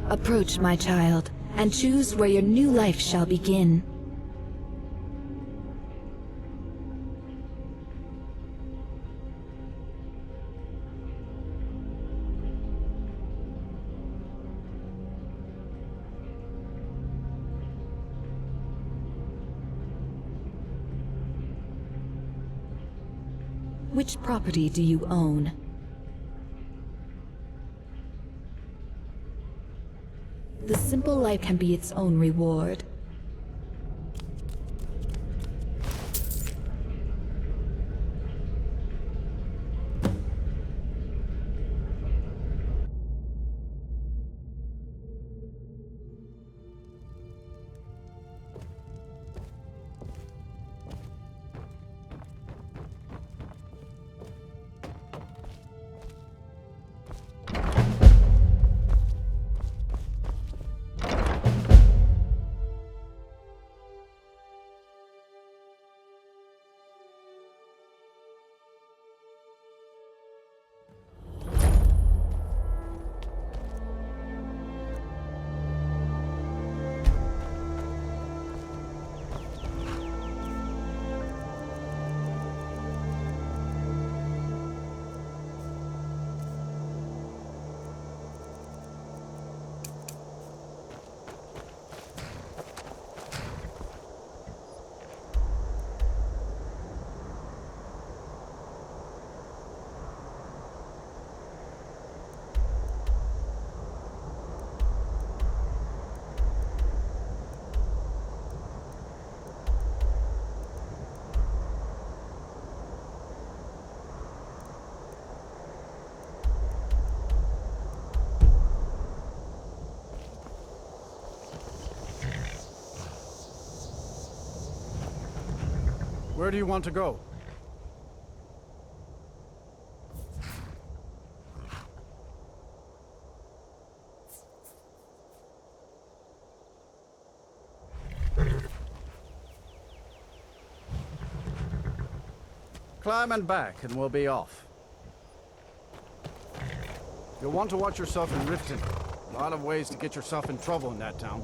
Approach, my child, and choose where your new life shall begin. Which property do you own? The simple life can be its own reward. Where do you want to go? Climb and back, and we'll be off. You'll want to watch yourself in Riften. A lot of ways to get yourself in trouble in that town.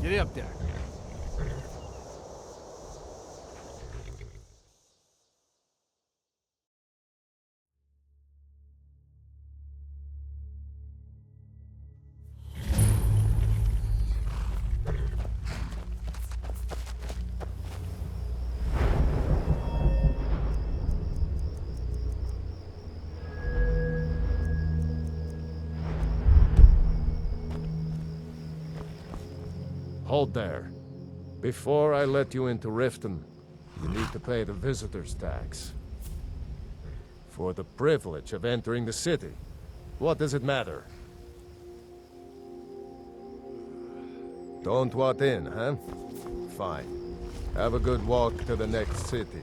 Get up there. Hold there. Before I let you into Riften, you need to pay the visitor's tax. For the privilege of entering the city. What does it matter? Don't want in, huh? Fine. Have a good walk to the next city.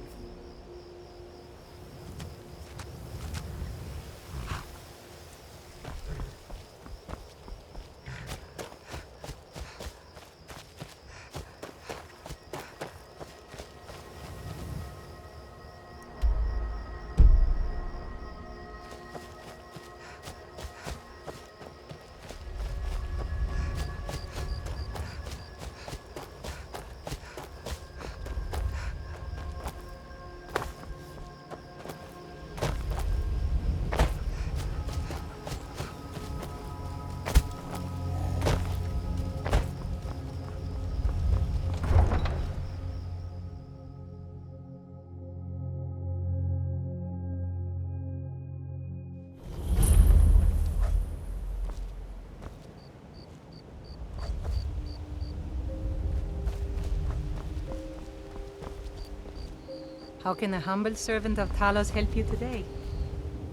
How can a humble servant of Talos help you today?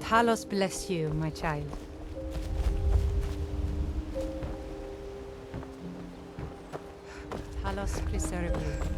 Talos bless you, my child. Talos preserve you.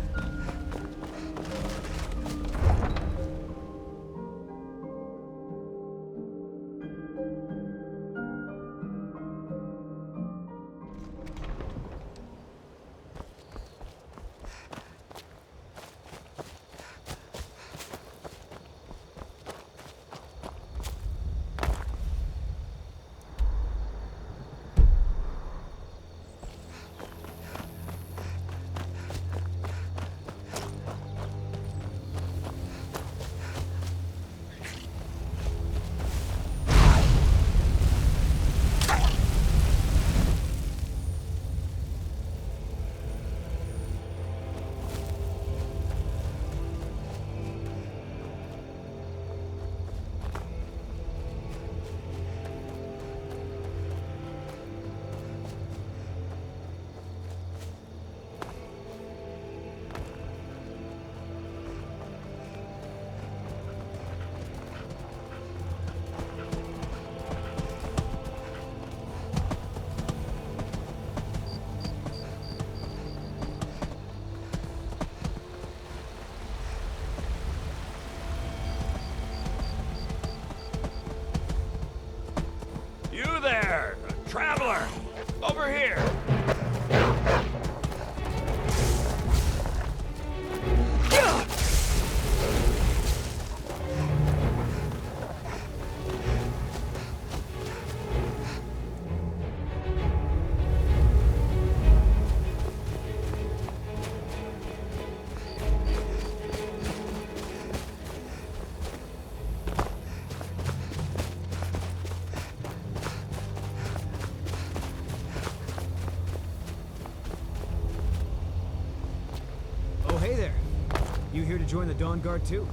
join the Dawnguard too?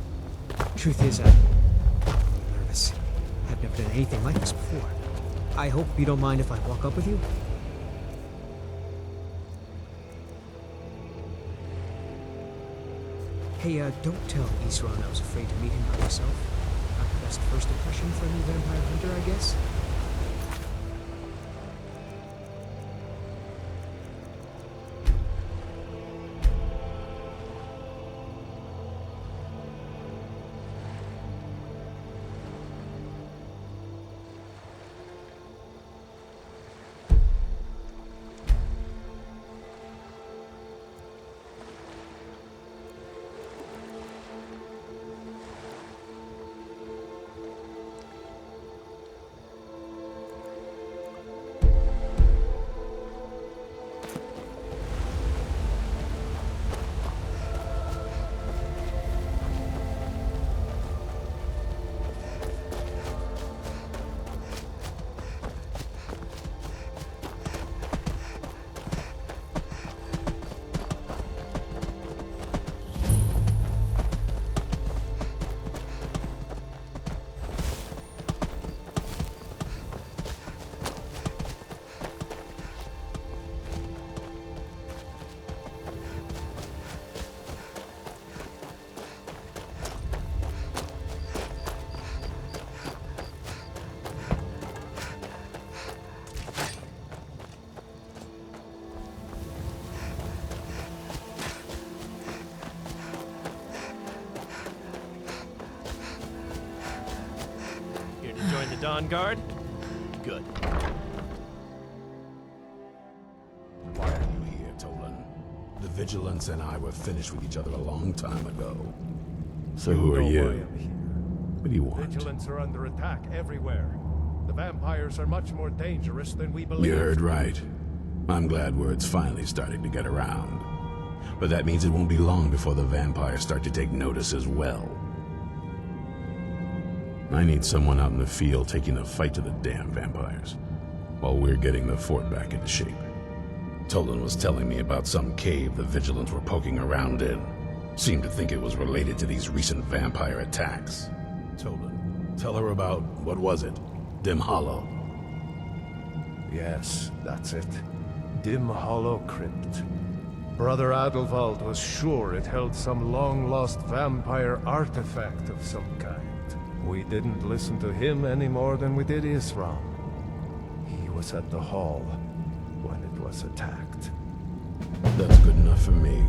Truth is, I'm a little nervous. I've never done anything like this before. I hope you don't mind if I walk up with you? Hey, don't tell Isran I was afraid to meet him by myself. Not the best first impression for a new vampire hunter, I guess. Join the Dawnguard? Good. Why are you here, Tolan? The Vigilance and I were finished with each other a long time ago. So who are you? What do you want? Vigilants are under attack everywhere. The vampires are much more dangerous than we believe. You heard right. I'm glad word's finally starting to get around. But that means it won't be long before the vampires start to take notice as well. I need someone out in the field taking the fight to the damn vampires, while we're getting the fort back into shape. Tolan was telling me about some cave the Vigilants were poking around in. Seemed to think it was related to these recent vampire attacks. Tolan, tell her about, what was it? Dim Hollow. Yes, that's it. Dim Hollow Crypt. Brother Adelwald was sure it held some long-lost vampire artifact of some kind. We didn't listen to him any more than we did Isram. He was at the hall when it was attacked. That's good enough for me.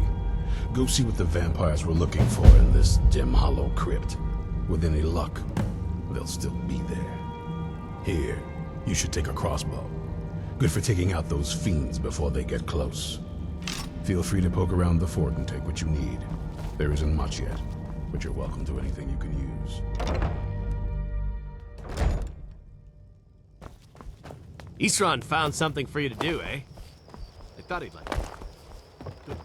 Go see what the vampires were looking for in this Dim Hollow Crypt. With any luck, they'll still be there. Here, you should take a crossbow. Good for taking out those fiends before they get close. Feel free to poke around the fort and take what you need. There isn't much yet, but you're welcome to anything you can use. Isran found something for you to do, eh? I thought he'd like it. Good.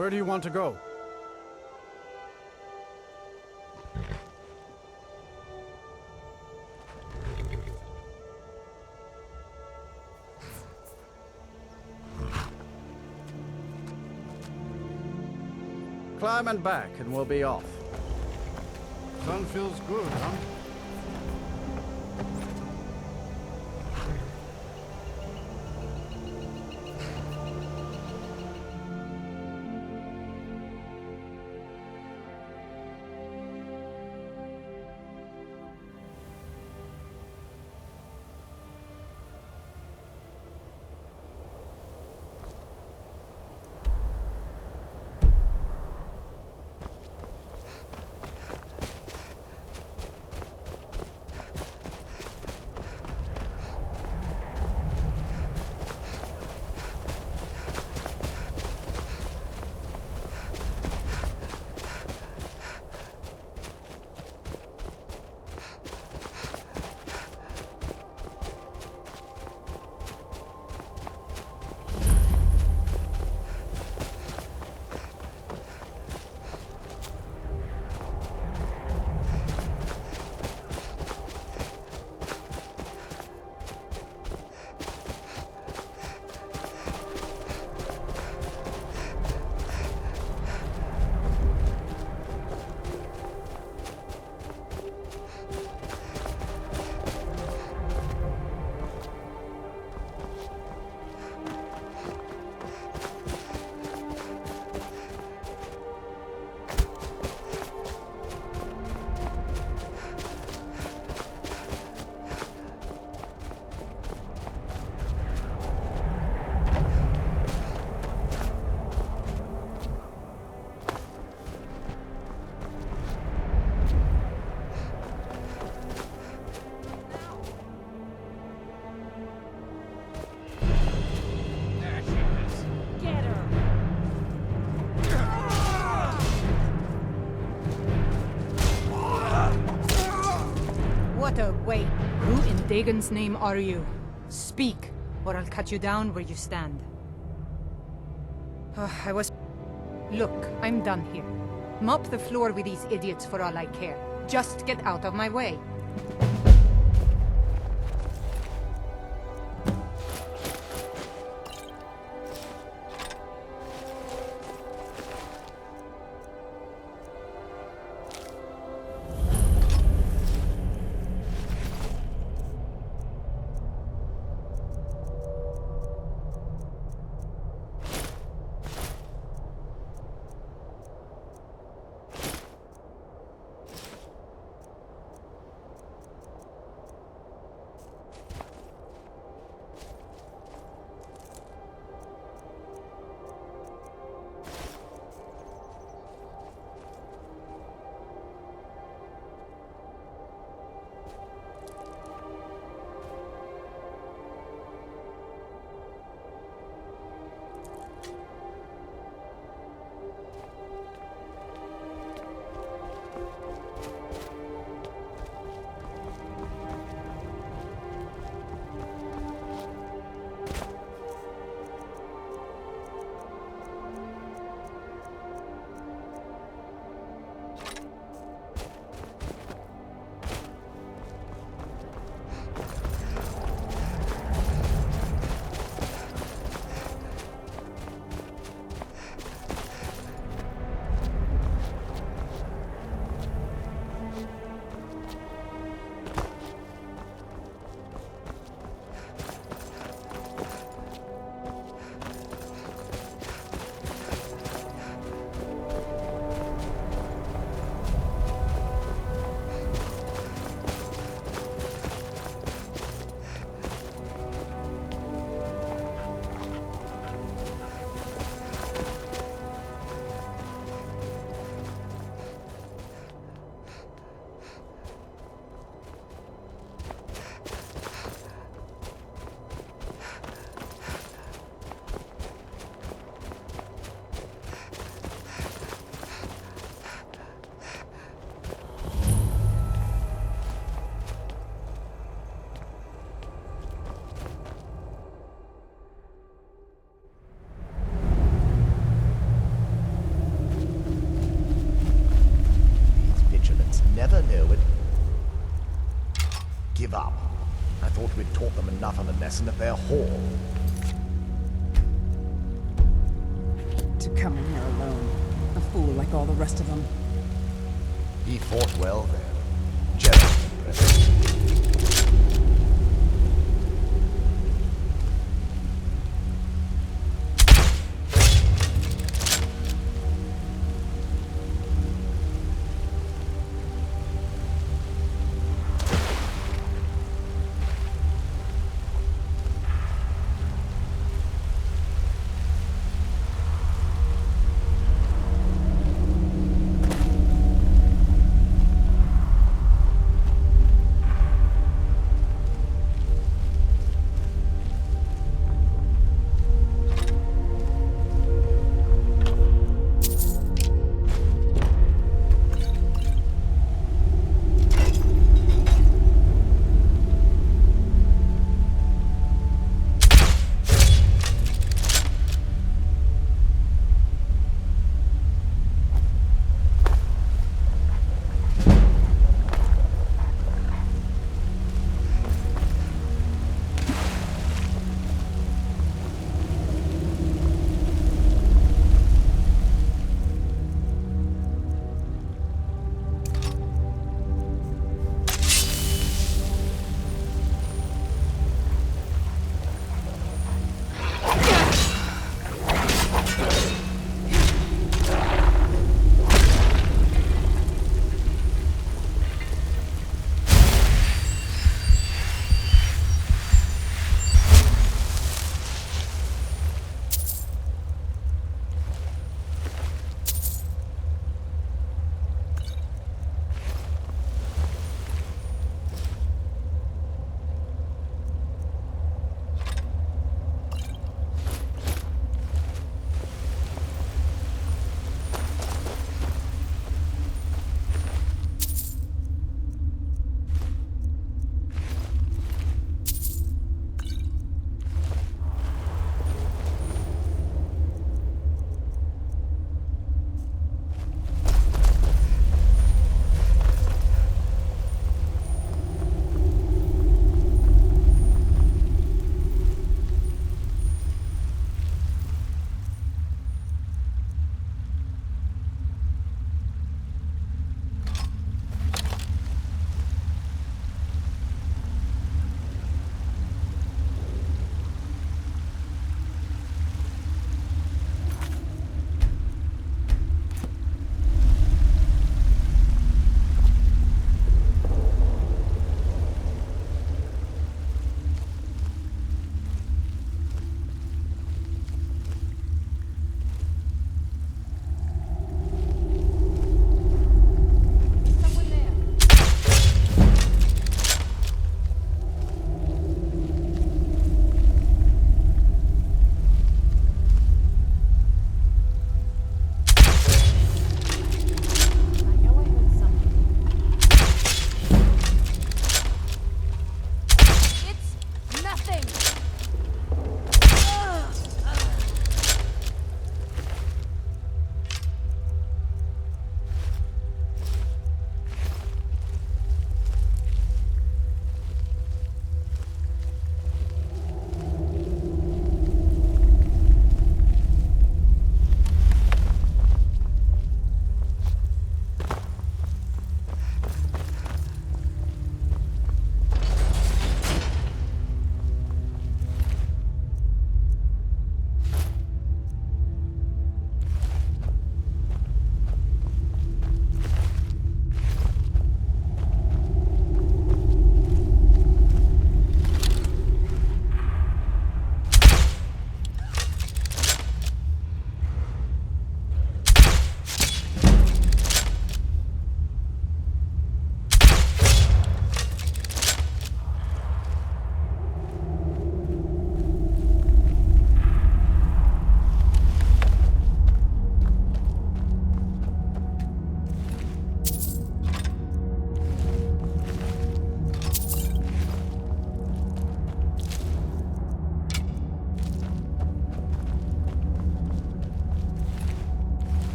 Where do you want to go? Climb and back, and we'll be off. Sun feels good, huh? What a wait. Who in Dagon's name are you? Speak, or I'll cut you down where you stand. Look, I'm done here. Mop the floor with these idiots for all I care. Just get out of my way. thought we'd taught them enough of a lesson at their hall. To come in here alone. A fool like all the rest of them. He fought well then. Generally impressive.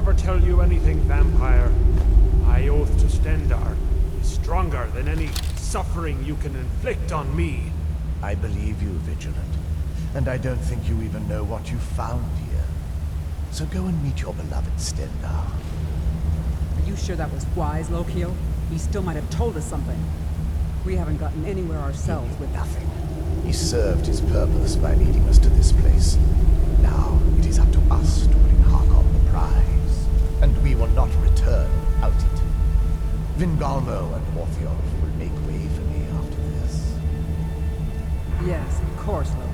ever tell you anything, vampire. My oath to Stendar is stronger than any suffering you can inflict on me. I believe you, Vigilant. And I don't think you even know what you found here. So go and meet your beloved Stendar. Are you sure that was wise, Lokio? He still might have told us something. We haven't gotten anywhere ourselves with Nothing. He served his purpose by leading us to this place. Now it is up to us to bring Harkon the prize. And we will not return without it. Vingalmo and Morthiolf will make way for me after this. Yes, of course, Loki.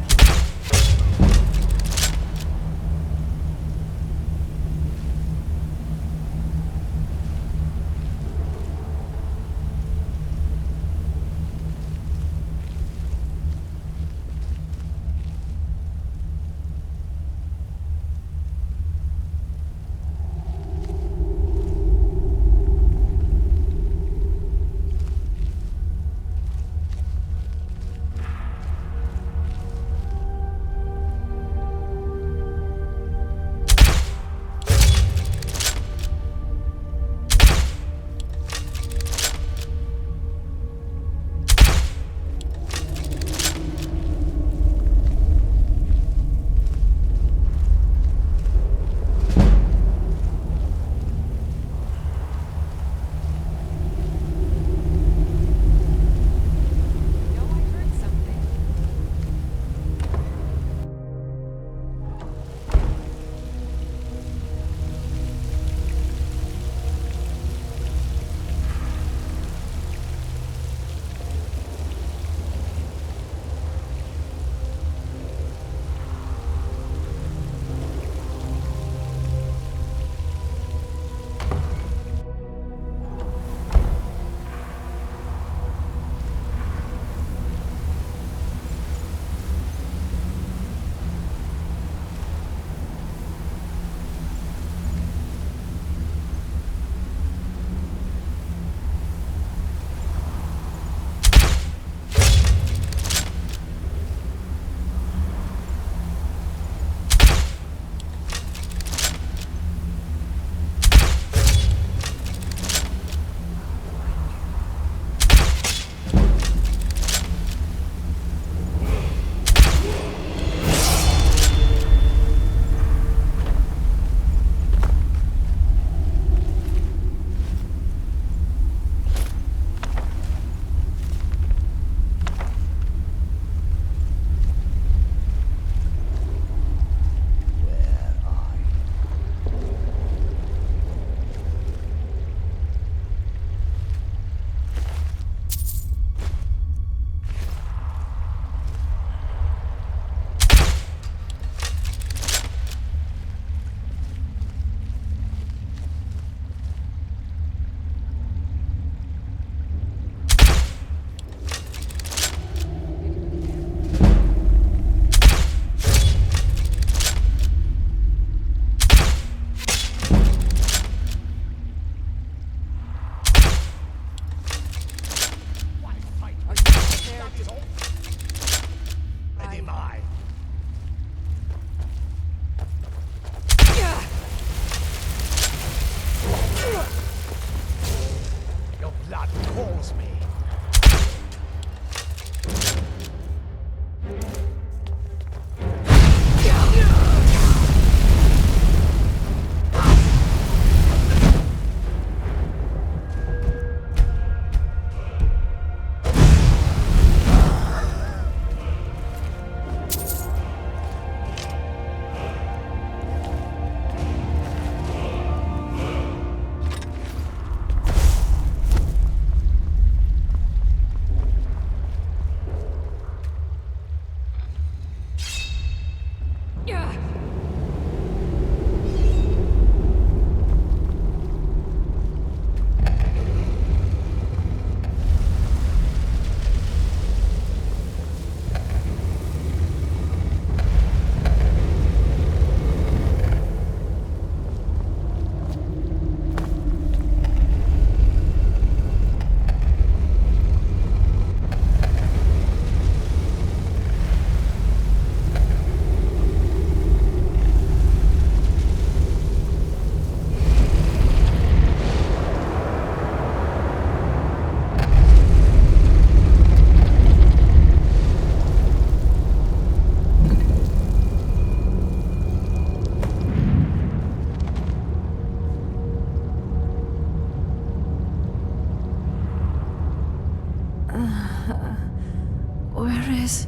Where is...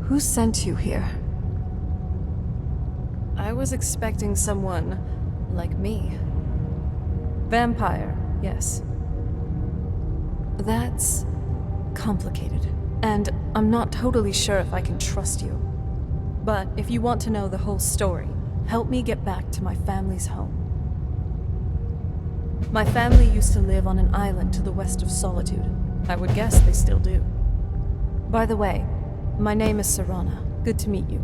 Who sent you here? I was expecting someone like me. Vampire, yes. That's complicated. And I'm not totally sure if I can trust you. But if you want to know the whole story, help me get back to my family's home. My family used to live on an island to the west of Solitude. I would guess they still do. By the way, my name is Serana. Good to meet you.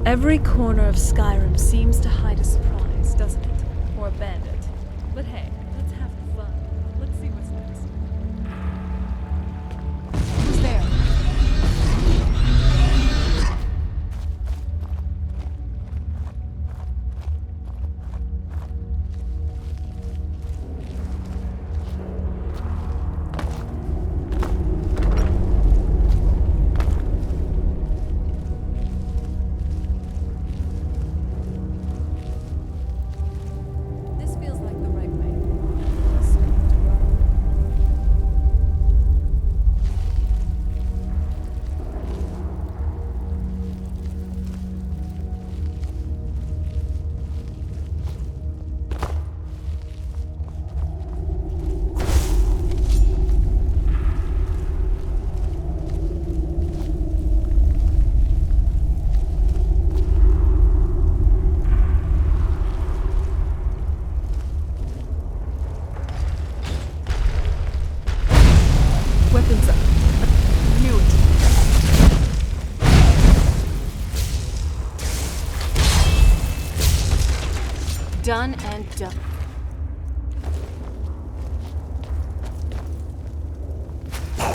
Every corner of Skyrim seems to hide a surprise, doesn't it? Or a bandit. But hey, let's have fun. Let's see what's next. Who's there? This feels like the right way. Let's go to work. Weapons up. Knew it. Done and done.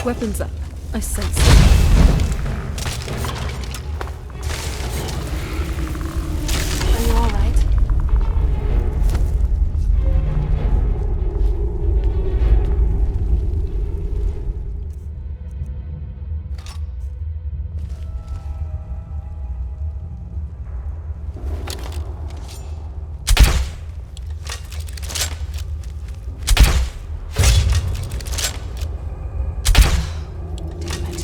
Weapons up. I sense it. Are you all right? Damn it.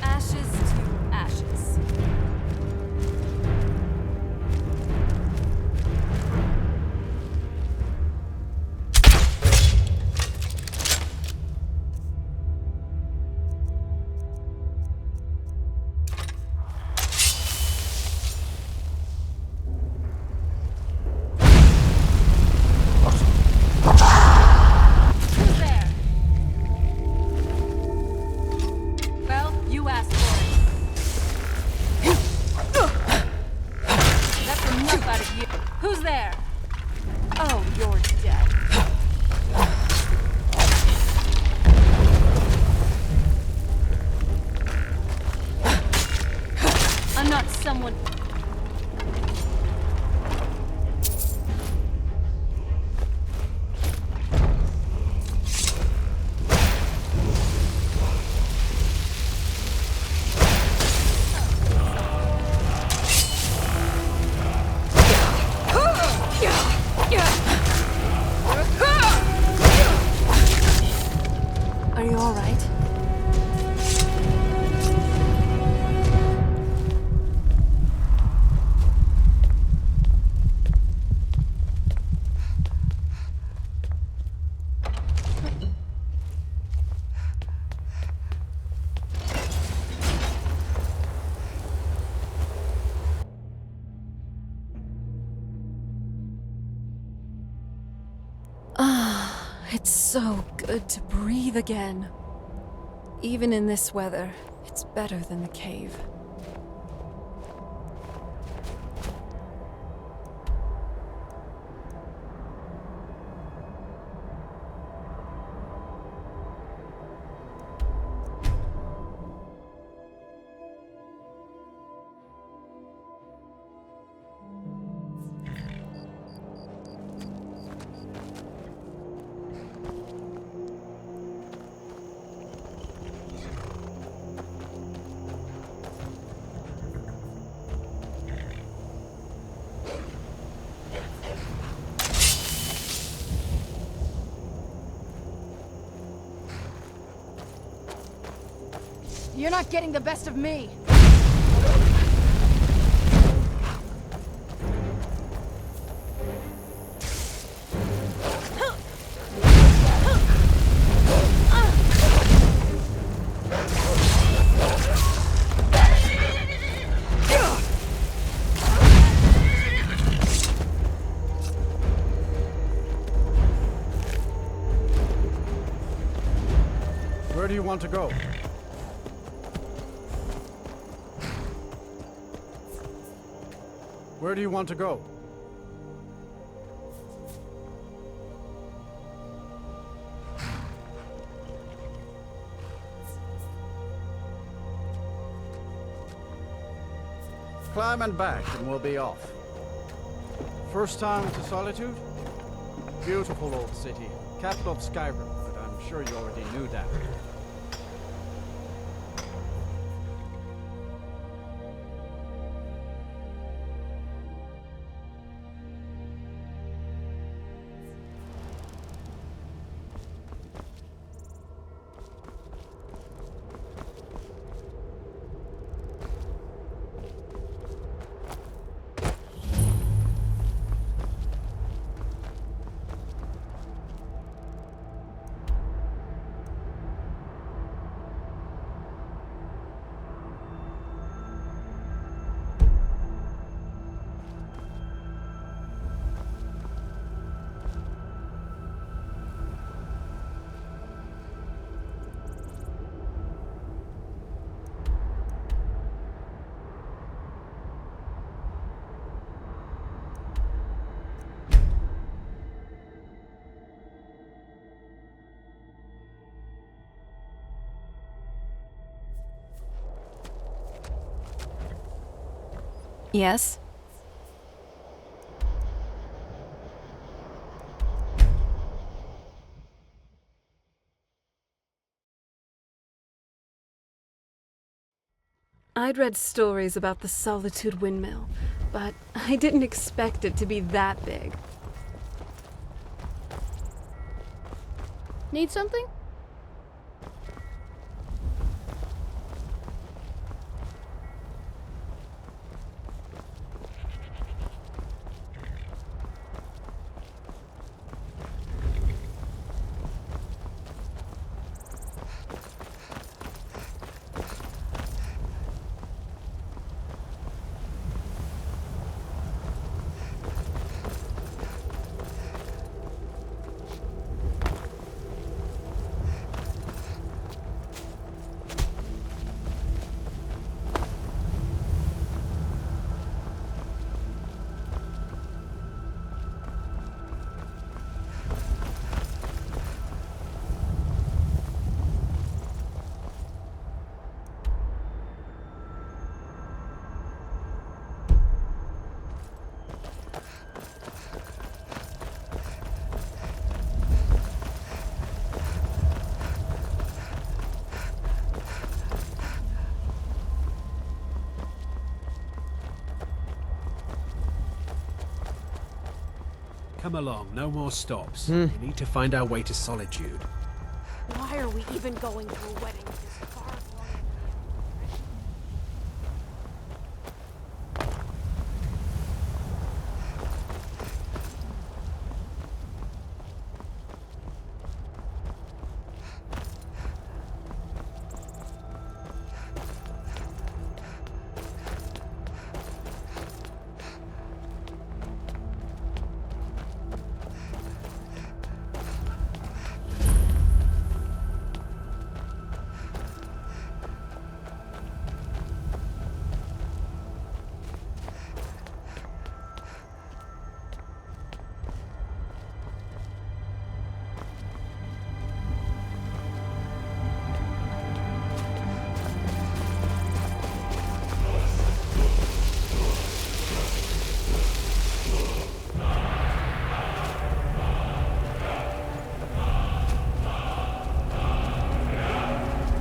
Ashes to ashes. Who's there? Well, you asked for it. That's enough out of you. Who's there? Oh, you're dead. I'm not someone. Are you all right? It's so good to breathe again. Even in this weather, it's better than the cave. You're not getting the best of me. Where do you want to go? Where do you want to go? Climb and back, and we'll be off. First time to Solitude? Beautiful old city, capital of Skyrim, but I'm sure you already knew that. Yes? I'd read stories about the Solitude Windmill, but I didn't expect it to be that big. Need something? Come along, no more stops. We need to find our way to Solitude. Why are we even going to a wedding this far along?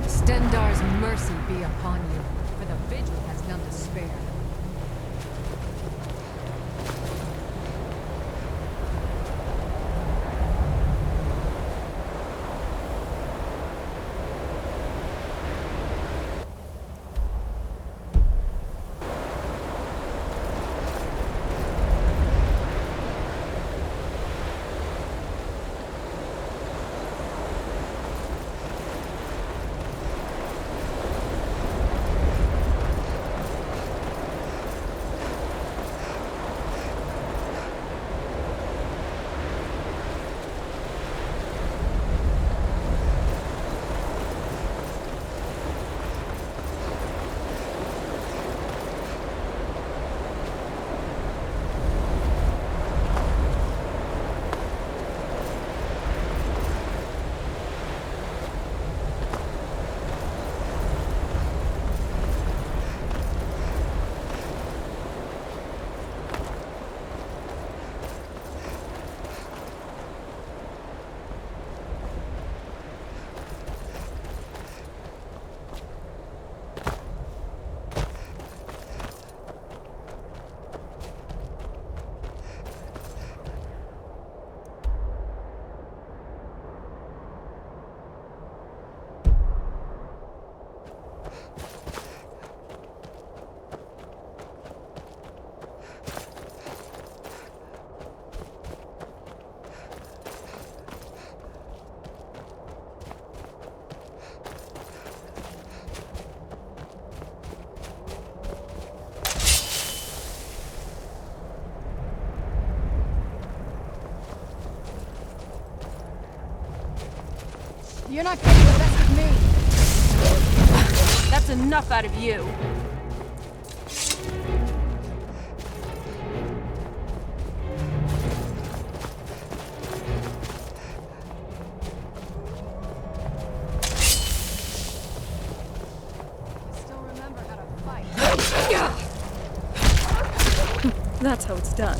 Stendar's mercy be upon you, for the vigil has none to spare. You're not getting the best of me. That's enough out of you. Still remember how to fight. That's how it's done.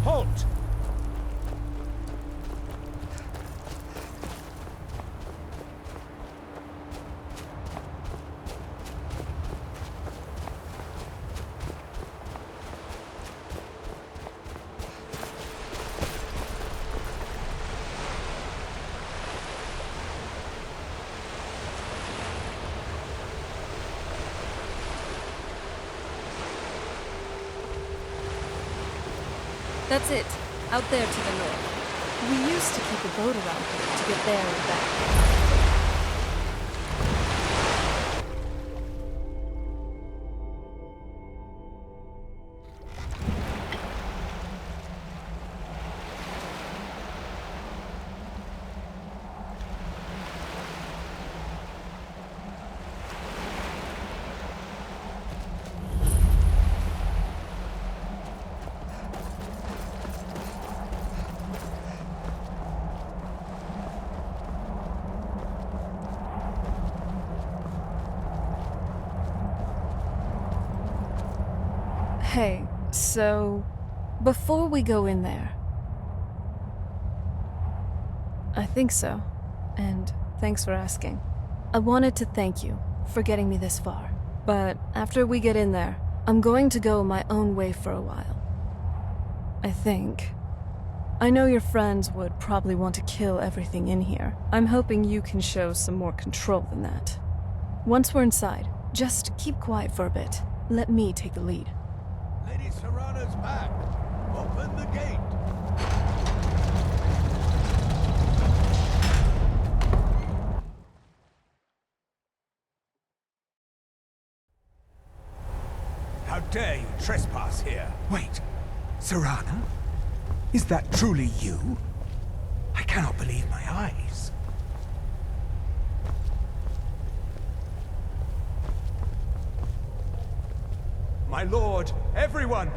Halt! That's it. Out there to the north. We used to keep a boat around here to get there and back. Hey, so before we go in there, I think so, and thanks for asking. I wanted to thank you for getting me this far, but after we get in there, I'm going to go my own way for a while. I think. I know your friends would probably want to kill everything in here. I'm hoping you can show some more control than that. Once we're inside, just keep quiet for a bit. Let me take the lead. Lady Serrana's back. Open the gate. How dare you trespass here? Wait, Serrana? Is that truly you? I cannot believe my eyes. My lord, everyone!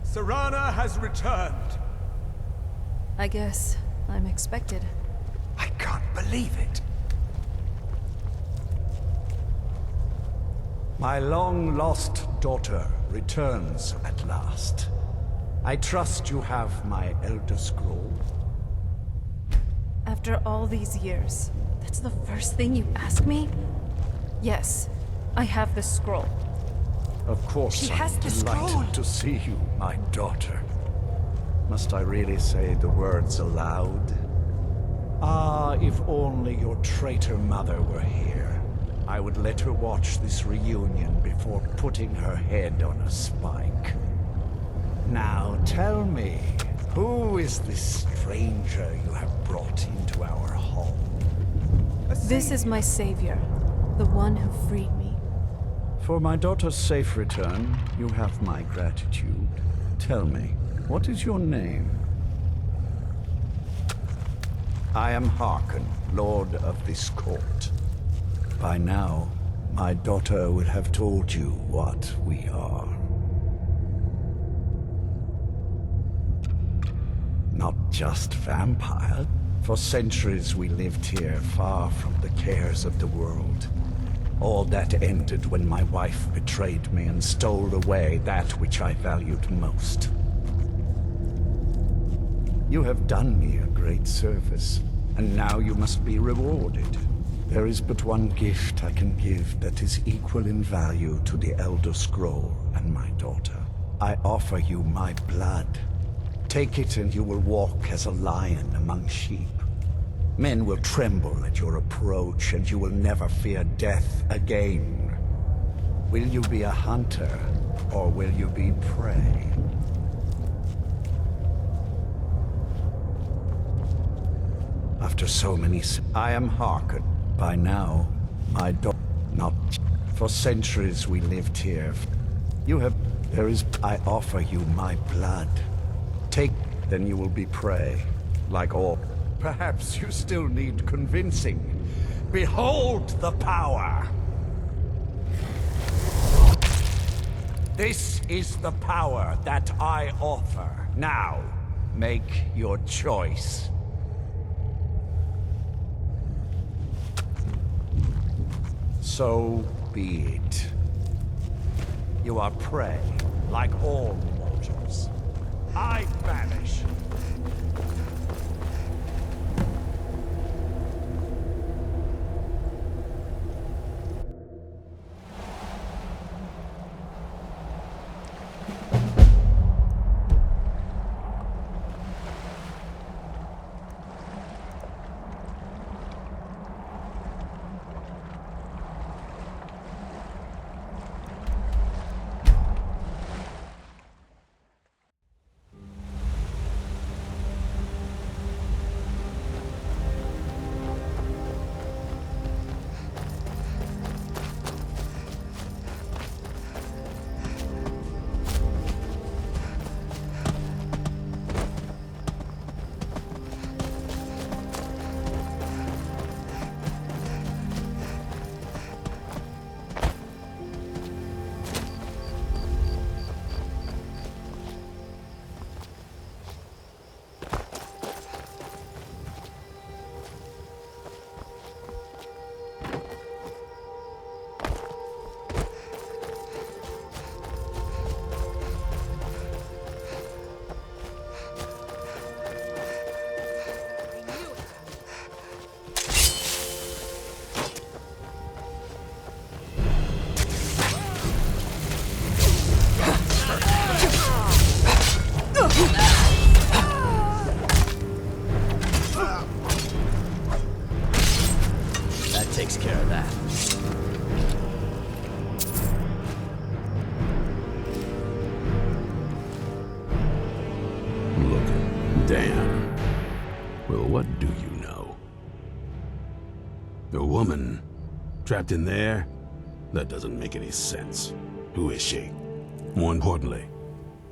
Serrana has returned. I guess I'm expected. I can't believe it. My long-lost daughter returns at last. I trust you have my Elder Scroll. After all these years, that's the first thing you ask me? Yes, I have the scroll. Of course, She I'm has the delighted scroll. to see you, my daughter. Must I really say the words aloud? Ah, if only your traitor mother were here. I would let her watch this reunion before putting her head on a spike. Now tell me, who is this stranger you have brought into our home? This is my savior, the one who freed me. For my daughter's safe return, you have my gratitude. Tell me, what is your name? I am Harkon, Lord of this court. By now, my daughter would have told you what we are. Not just vampire. For centuries we lived here, far from the cares of the world. All that ended when my wife betrayed me and stole away that which I valued most. You have done me a great service, and now you must be rewarded. There is but one gift I can give that is equal in value to the Elder Scroll and my daughter. I offer you my blood. Take it and you will walk as a lion among sheep. Men will tremble at your approach, and you will never fear death again. Will you be a hunter, or will you be prey? After so many I am Harkon. By now, my daughter, not for centuries we lived here. I offer you my blood. Take, then you will be prey, like all. Perhaps you still need convincing. Behold the power! This is the power that I offer. Now, make your choice. So be it. You are prey, like all mortals. I vanish. Takes care of that. Look, damn. Well, what do you know? A woman trapped in there? That doesn't make any sense. Who is she? More importantly,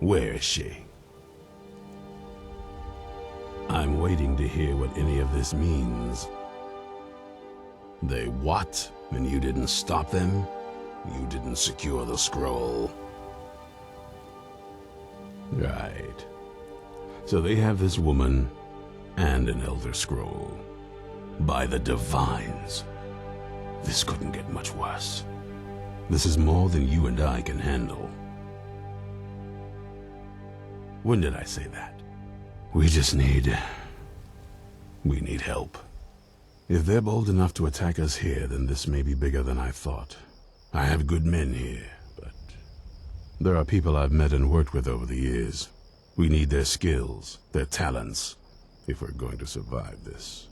where is she? I'm waiting to hear what any of this means. They what? And you didn't stop them? You didn't secure the scroll? Right. So they have this woman and an Elder Scroll. By the Divines. This couldn't get much worse. This is more than you and I can handle. When did I say that? We need help. If they're bold enough to attack us here, then this may be bigger than I thought. I have good men here, but there are people I've met and worked with over the years. We need their skills, their talents, if we're going to survive this.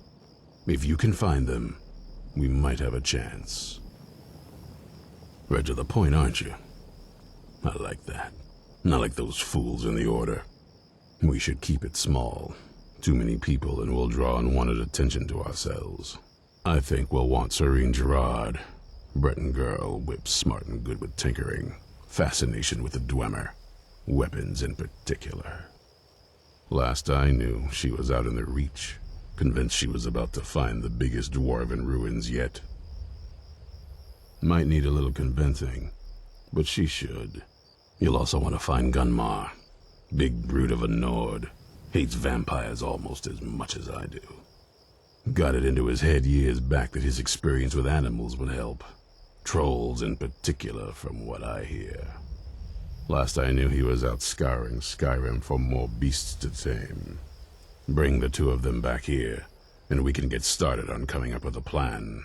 If you can find them, we might have a chance. Right to the point, aren't you? I like that. Not like those fools in the Order. We should keep it small. Too many people and we'll draw unwanted attention to ourselves. I think we'll want Serene Gerard, Breton girl, whip smart and good with tinkering. Fascination with the Dwemer. Weapons in particular. Last I knew, she was out in the Reach, convinced she was about to find the biggest dwarven ruins yet. Might need a little convincing, but she should. You'll also want to find Gunmar. Big brute of a Nord. Hates vampires almost as much as I do. Got it into his head years back that his experience with animals would help. Trolls in particular, from what I hear. Last I knew, he was out scouring Skyrim for more beasts to tame. Bring the two of them back here, and we can get started on coming up with a plan.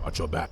Watch your back.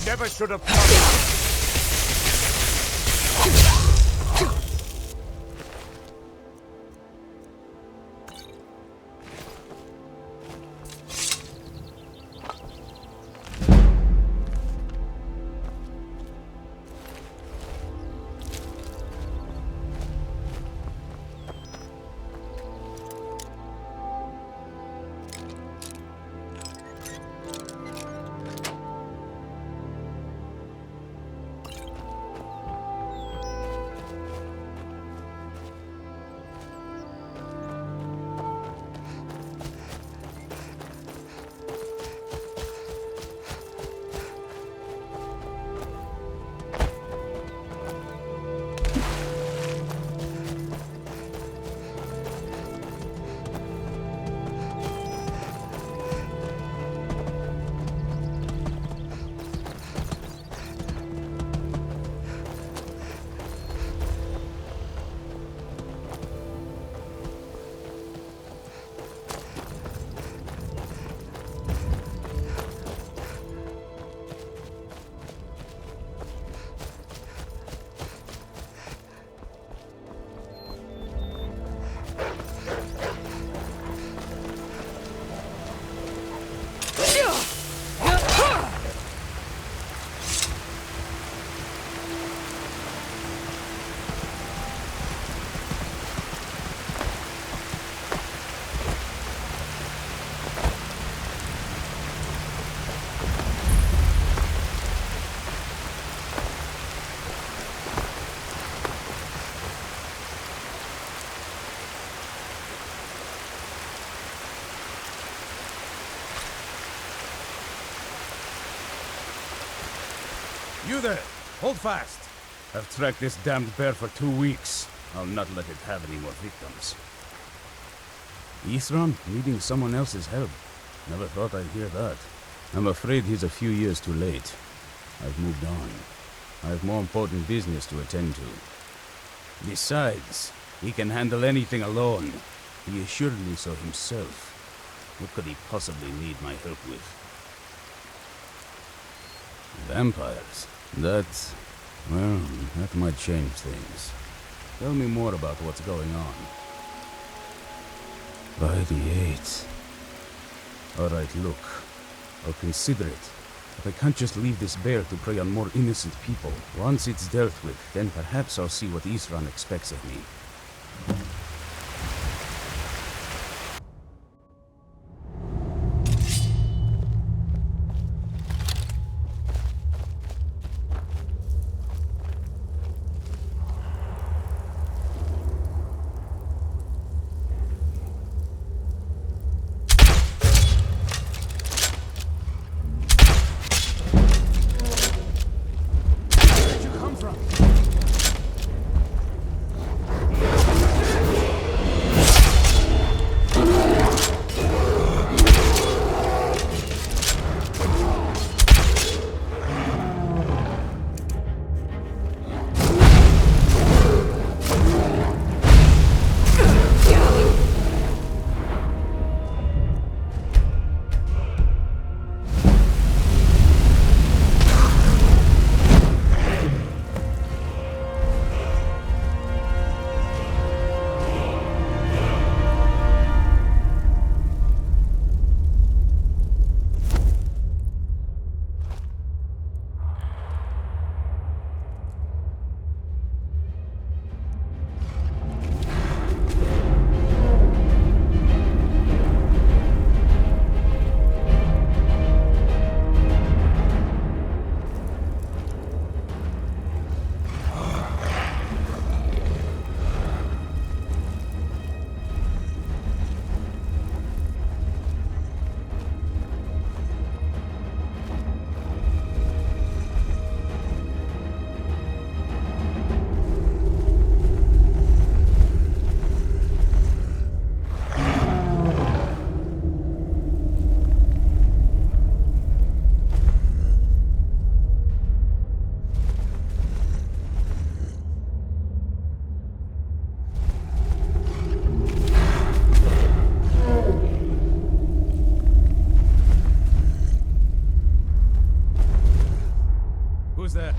Never should have come. You there! Hold fast. I've tracked this damned bear for 2 weeks. I'll not let it have any more victims. Isran needing someone else's help. Never thought I'd hear that. I'm afraid he's a few years too late. I've moved on. I have more important business to attend to. Besides, he can handle anything alone. He assured me so himself. What could he possibly need my help with? Vampires? Well, that might change things. Tell me more about what's going on. By the 8th. Alright, look. I'll consider it. But I can't just leave this bear to prey on more innocent people. Once it's dealt with, then perhaps I'll see what Isran expects of me. Who's there?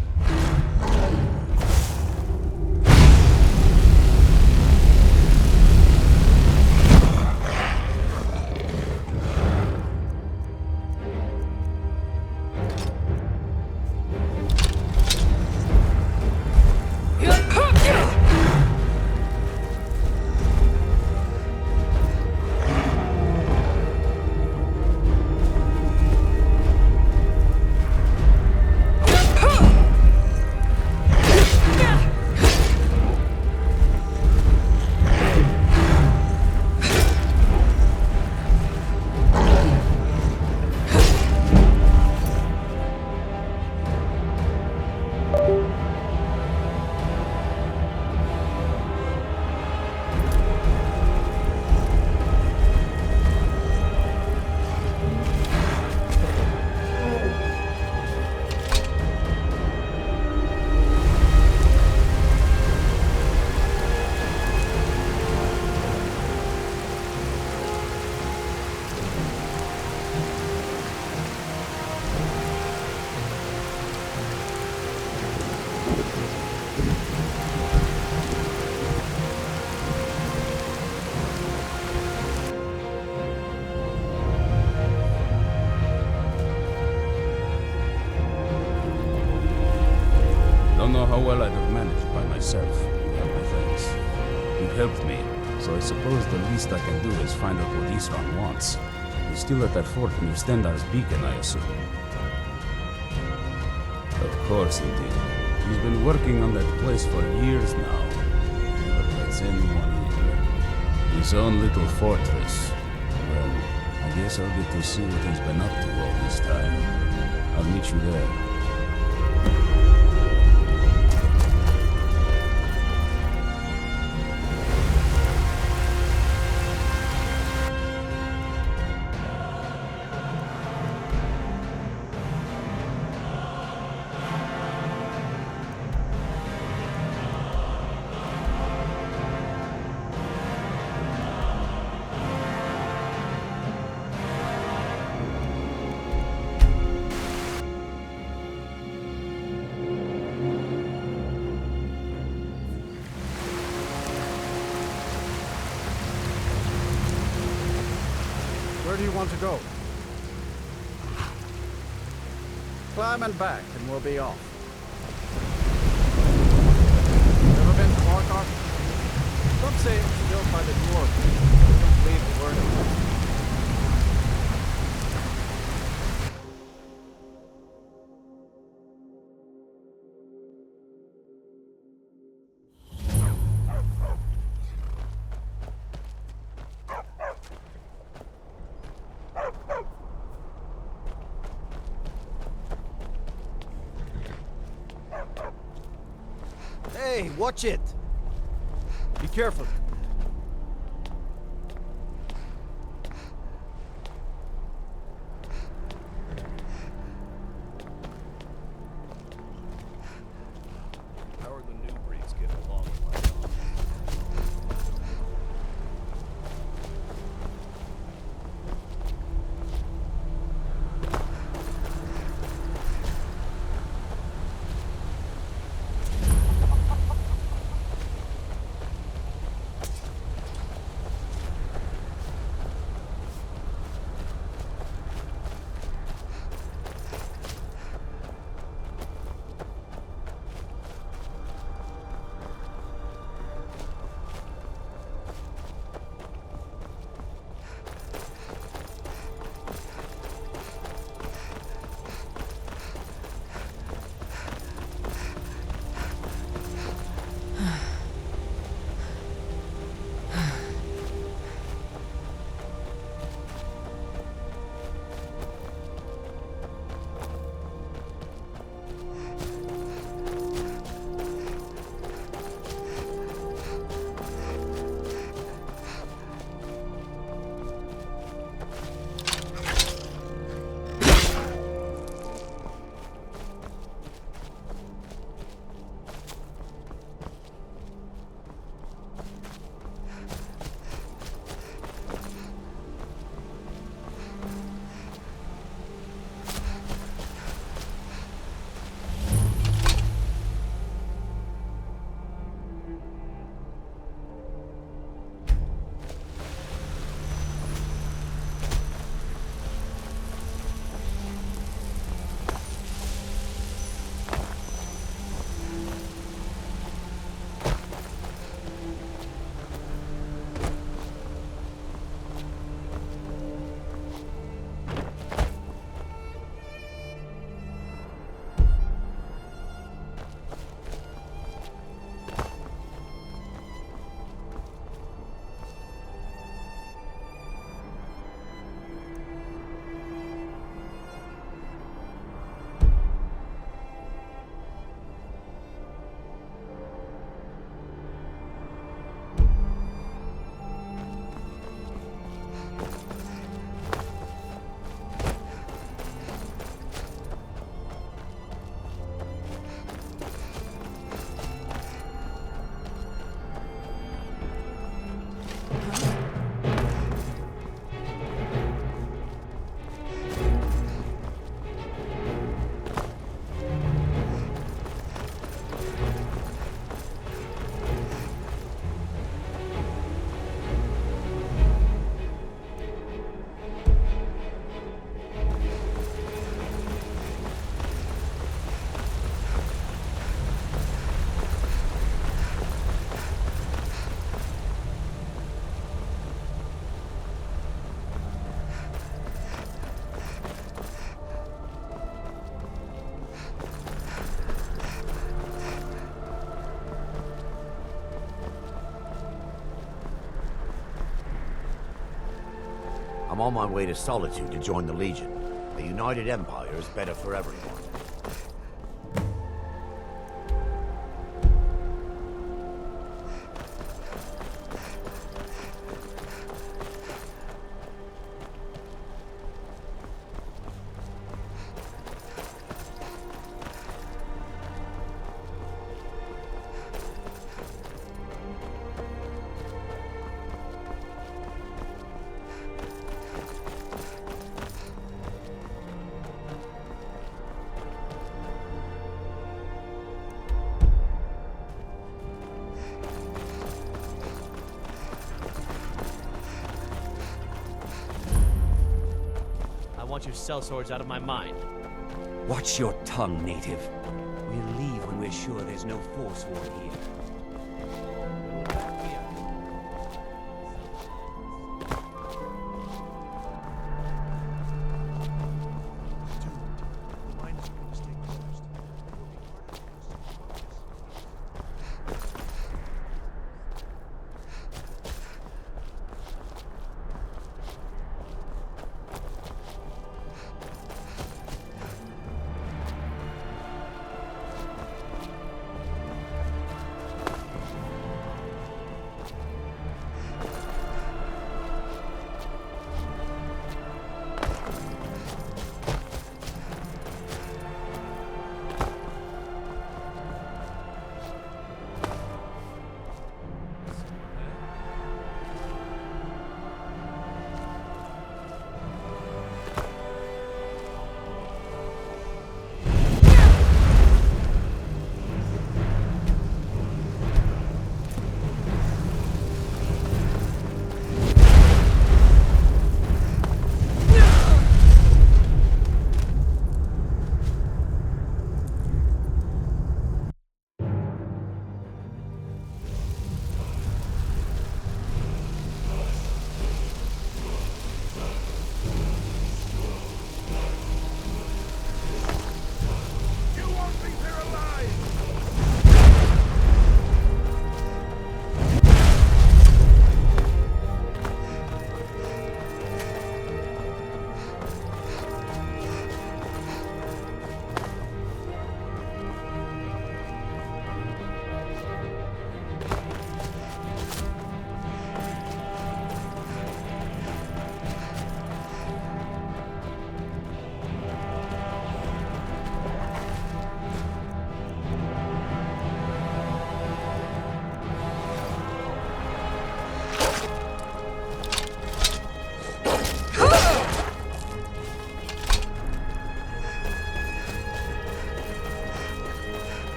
Don't know how well I'd have managed by myself, without my friends. You've helped me, so I suppose the least I can do is find out what Isran wants. He's still at that fort near Stendar's beacon, I assume. Of course he did. He's been working on that place for years now. Never lets anyone in. His own little fortress. Well, I guess I'll get to see what he's been up to all this time. I'll meet you there. Where do you want to go? Climb and back, and we'll be off. Ever been to Dawnguard? Some say it's built by the dwarves. Don't believe a word of it. Hey, watch it! Be careful. How are the new breeds getting along with my dog? I'm on my way to Solitude to join the Legion. A united empire is better for everyone. want your sellswords out of my mind. Watch your tongue, native. We'll leave when we're sure there's no Forsworn here.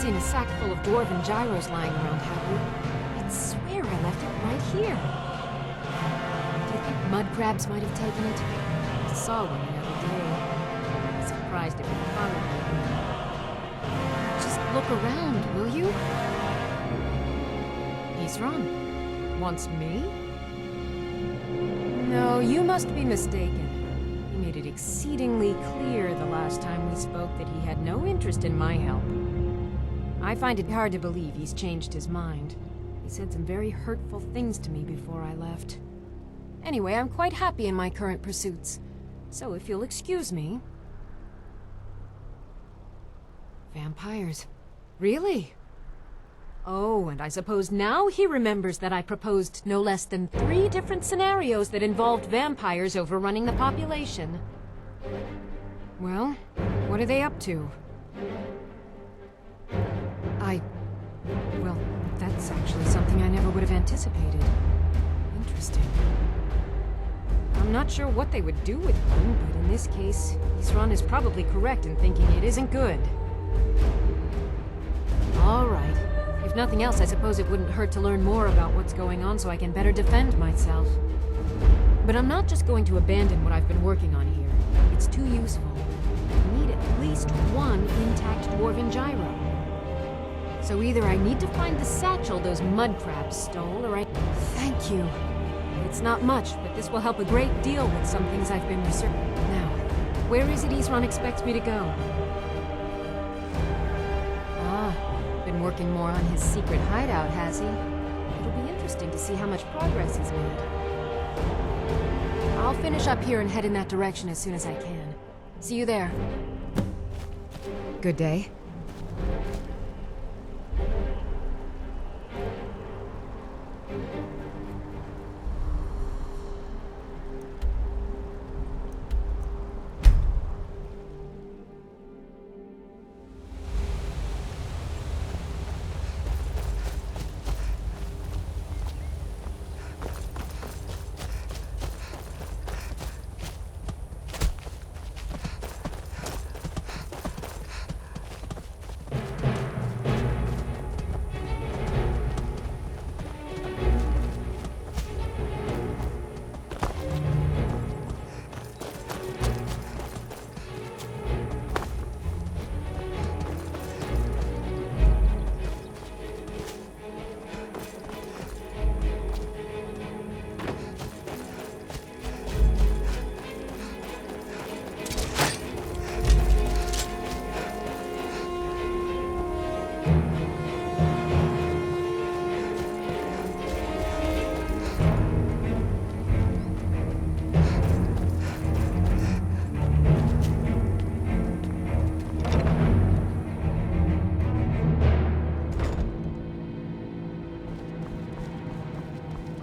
Seen a sack full of dwarven gyros lying around, have you? I'd swear I left it right here. Do you think mud crabs might have taken it? I saw one the other day. I'm surprised it would follow me. Just look around, will you? Isran? Wants me? No, you must be mistaken. He made it exceedingly clear the last time we spoke that he had no interest in my help. I find it hard to believe he's changed his mind. He said some very hurtful things to me before I left. Anyway, I'm quite happy in my current pursuits. So if you'll excuse me... Vampires. Really? Oh, and I suppose now he remembers that I proposed no less than 3 different scenarios that involved vampires overrunning the population. Well, what are they up to? Well, that's actually something I never would have anticipated. Interesting. I'm not sure what they would do with one, but in this case, Isran is probably correct in thinking it isn't good. All right. If nothing else, I suppose it wouldn't hurt to learn more about what's going on so I can better defend myself. But I'm not just going to abandon what I've been working on here. It's too useful. I need at least one intact dwarven gyro. So either I need to find the satchel those mud crabs stole, or I... Thank you. It's not much, but this will help a great deal with some things I've been researching. Now, where is it Isran expects me to go? Been working more on his secret hideout, has he? It'll be interesting to see how much progress he's made. I'll finish up here and head in that direction as soon as I can. See you there. Good day.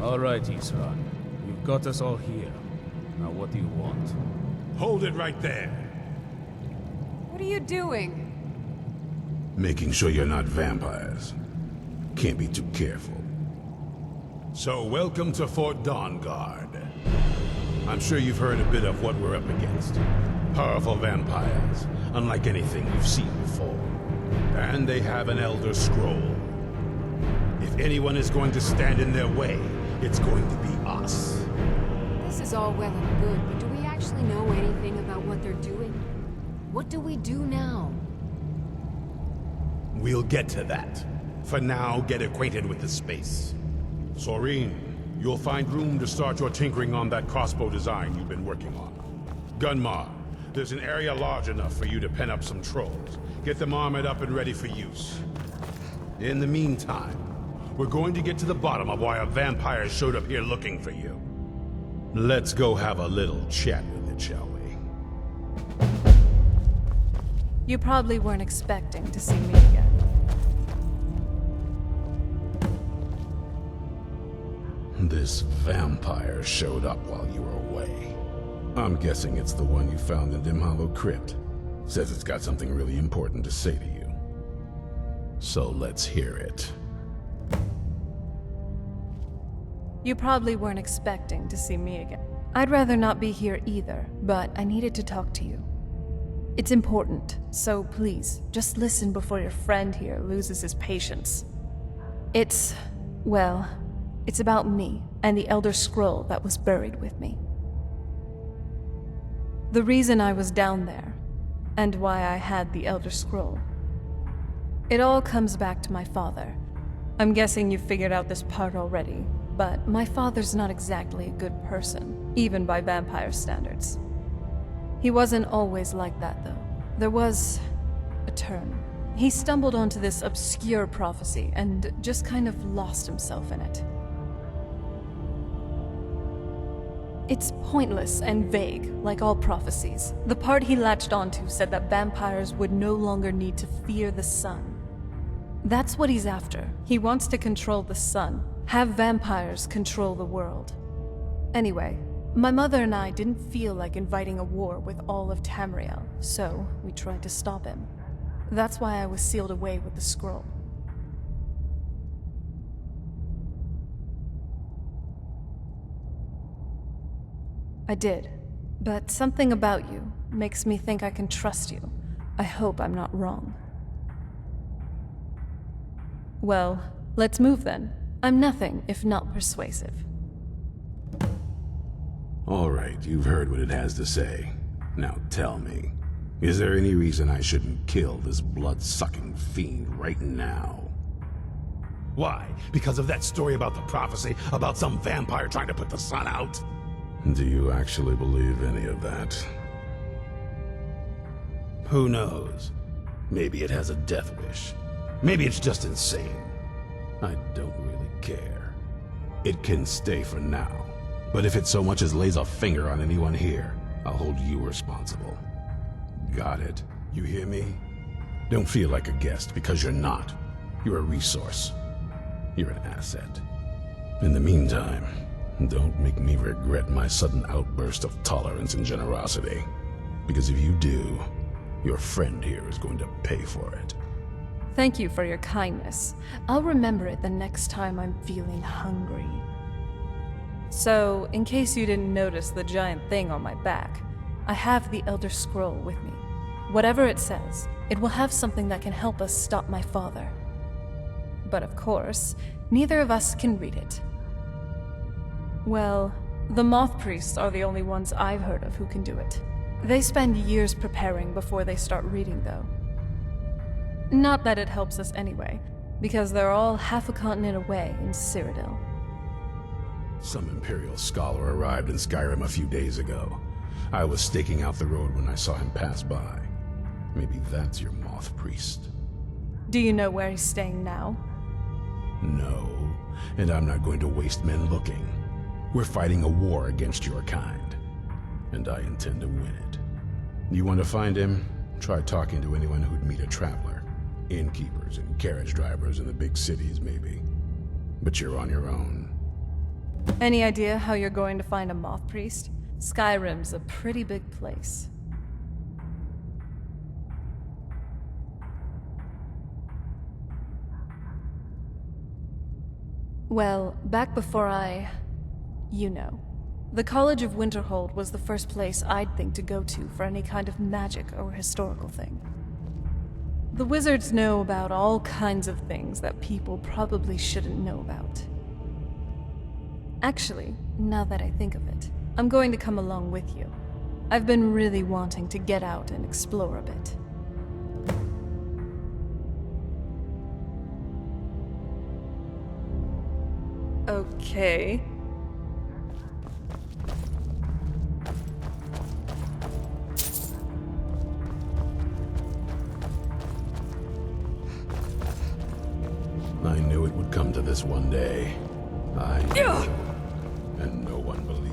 All right, Isran. You've got us all here. Now what do you want? Hold it right there. What are you doing? Making sure you're not vampires. Can't be too careful. So, welcome to Fort Dawnguard. I'm sure you've heard a bit of what we're up against. Powerful vampires, unlike anything you've seen before. And they have an Elder Scroll. If anyone is going to stand in their way, it's going to be us. This is all well and good, but do we actually know anything about what they're doing? What do we do now? We'll get to that. For now, get acquainted with the space. Soreen, you'll find room to start your tinkering on that crossbow design you've been working on. Gunmar, there's an area large enough for you to pen up some trolls. Get them armored up and ready for use. In the meantime, we're going to get to the bottom of why a vampire showed up here looking for you. Let's go have a little chat with it, shall we? You probably weren't expecting to see me again. This vampire showed up while you were away. I'm guessing it's the one you found in Dim Hollow Crypt. Says it's got something really important to say to you. So let's hear it. You probably weren't expecting to see me again. I'd rather not be here either, but I needed to talk to you. It's important, so please, just listen before your friend here loses his patience. It's about me and the Elder Scroll that was buried with me. The reason I was down there, and why I had the Elder Scroll. It all comes back to my father. I'm guessing you figured out this part already, but my father's not exactly a good person, even by vampire standards. He wasn't always like that, though. There was a turn. He stumbled onto this obscure prophecy and just kind of lost himself in it. It's pointless and vague, like all prophecies. The part he latched onto said that vampires would no longer need to fear the sun. That's what he's after. He wants to control the sun, have vampires control the world. Anyway, my mother and I didn't feel like inviting a war with all of Tamriel, so we tried to stop him. That's why I was sealed away with the scroll. I did, but something about you makes me think I can trust you. I hope I'm not wrong. Well, let's move then. I'm nothing if not persuasive. All right, you've heard what it has to say. Now tell me, is there any reason I shouldn't kill this blood-sucking fiend right now? Why? Because of that story about the prophecy, about some vampire trying to put the sun out? Do you actually believe any of that? Who knows? Maybe it has a death wish. Maybe it's just insane. I don't really care. It can stay for now. But if it so much as lays a finger on anyone here, I'll hold you responsible. Got it? You hear me? Don't feel like a guest, because you're not. You're a resource. You're an asset. In the meantime, don't make me regret my sudden outburst of tolerance and generosity. Because if you do, your friend here is going to pay for it. Thank you for your kindness. I'll remember it the next time I'm feeling hungry. So, in case you didn't notice the giant thing on my back, I have the Elder Scroll with me. Whatever it says, it will have something that can help us stop my father. But of course, neither of us can read it. Well, the Moth Priests are the only ones I've heard of who can do it. They spend years preparing before they start reading, though. Not that it helps us anyway, because they're all half a continent away in Cyrodiil. Some Imperial scholar arrived in Skyrim a few days ago. I was staking out the road when I saw him pass by. Maybe that's your Moth Priest. Do you know where he's staying now? No, and I'm not going to waste men looking. We're fighting a war against your kind, and I intend to win it. You want to find him? Try talking to anyone who'd meet a traveler. Innkeepers and carriage drivers in the big cities, maybe. But you're on your own. Any idea how you're going to find a Moth Priest? Skyrim's a pretty big place. Well, back before you know. The College of Winterhold was the first place I'd think to go to for any kind of magic or historical thing. The wizards know about all kinds of things that people probably shouldn't know about. Actually, now that I think of it, I'm going to come along with you. I've been really wanting to get out and explore a bit. Okay. I knew it would come to this one day. I knew, and no one believed.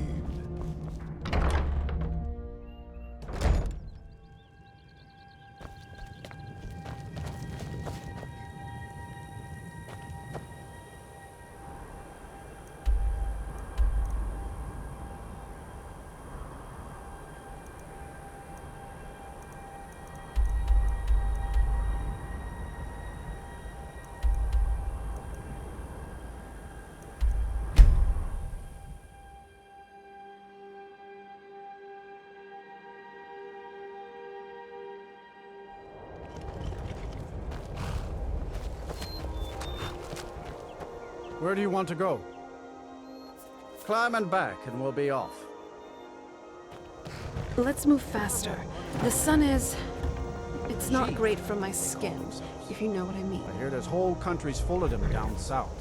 Where do you want to go? Climb and back, and we'll be off. Let's move faster. The sun is... it's not great for my skin, if you know what I mean. I hear there's whole countries full of them down south.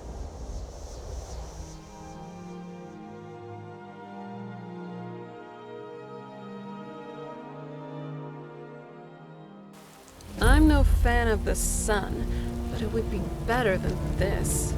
I'm no fan of the sun, but it would be better than this.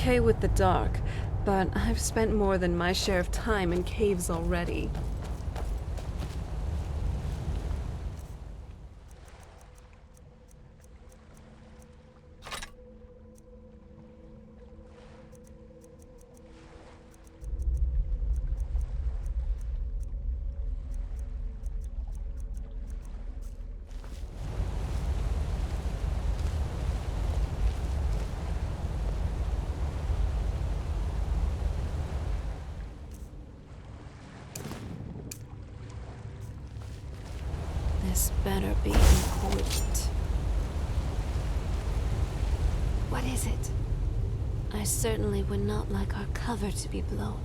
okay with the dark, but I've spent more than my share of time in caves already. This better be important. What is it? I certainly would not like our cover to be blown.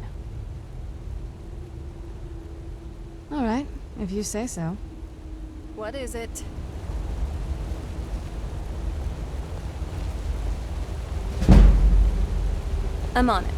All right, if you say so. What is it? I'm on it.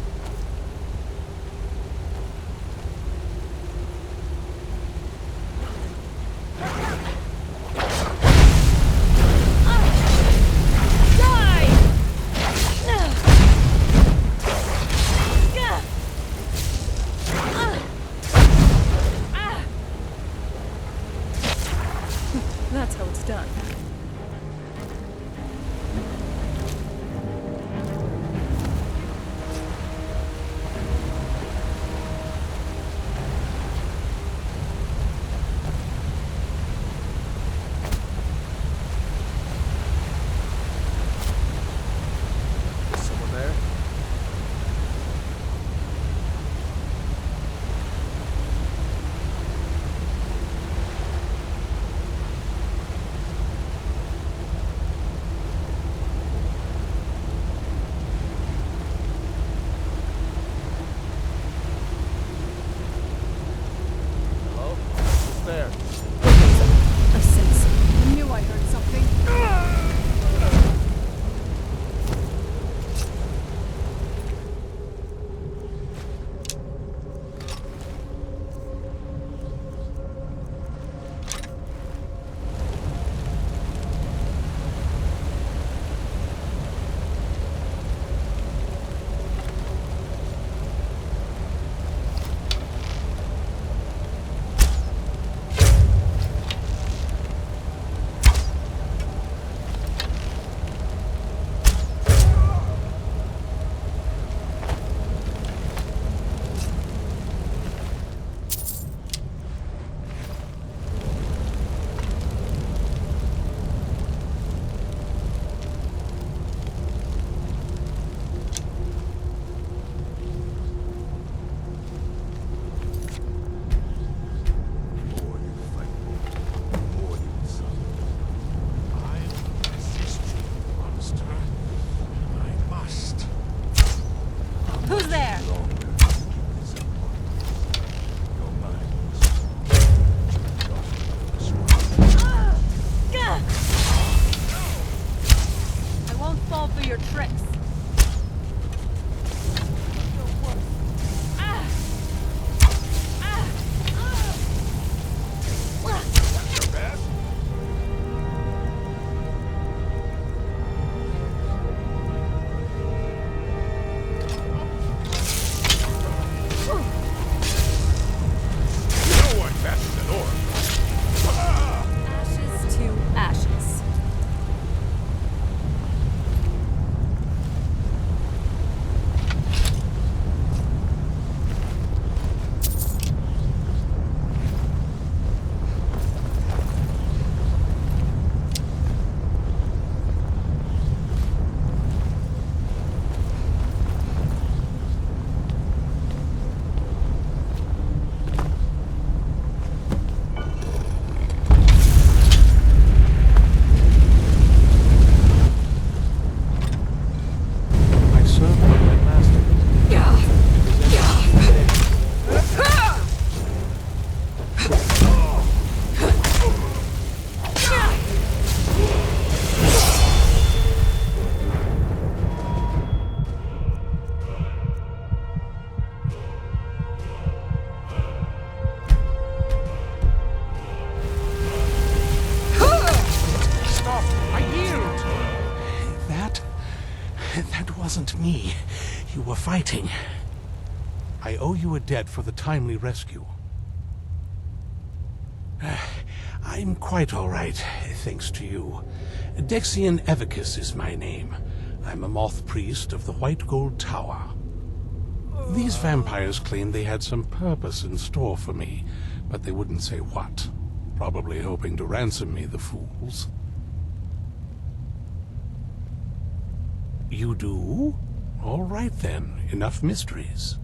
That's how it's done. Is someone there? Hello? Who's there? I sense it. I knew I heard something. Who's there? I won't fall for your tricks. Ashes to ashes. I serve my master. Stop! I yield! That wasn't me. You were fighting. I owe you a debt for the timely rescue. I'm quite all right, thanks to you. Dexian Evicus is my name. I'm a moth priest of the White Gold Tower. These vampires claimed they had some purpose in store for me, but they wouldn't say what. Probably hoping to ransom me, the fools. You do? All right then, enough mysteries.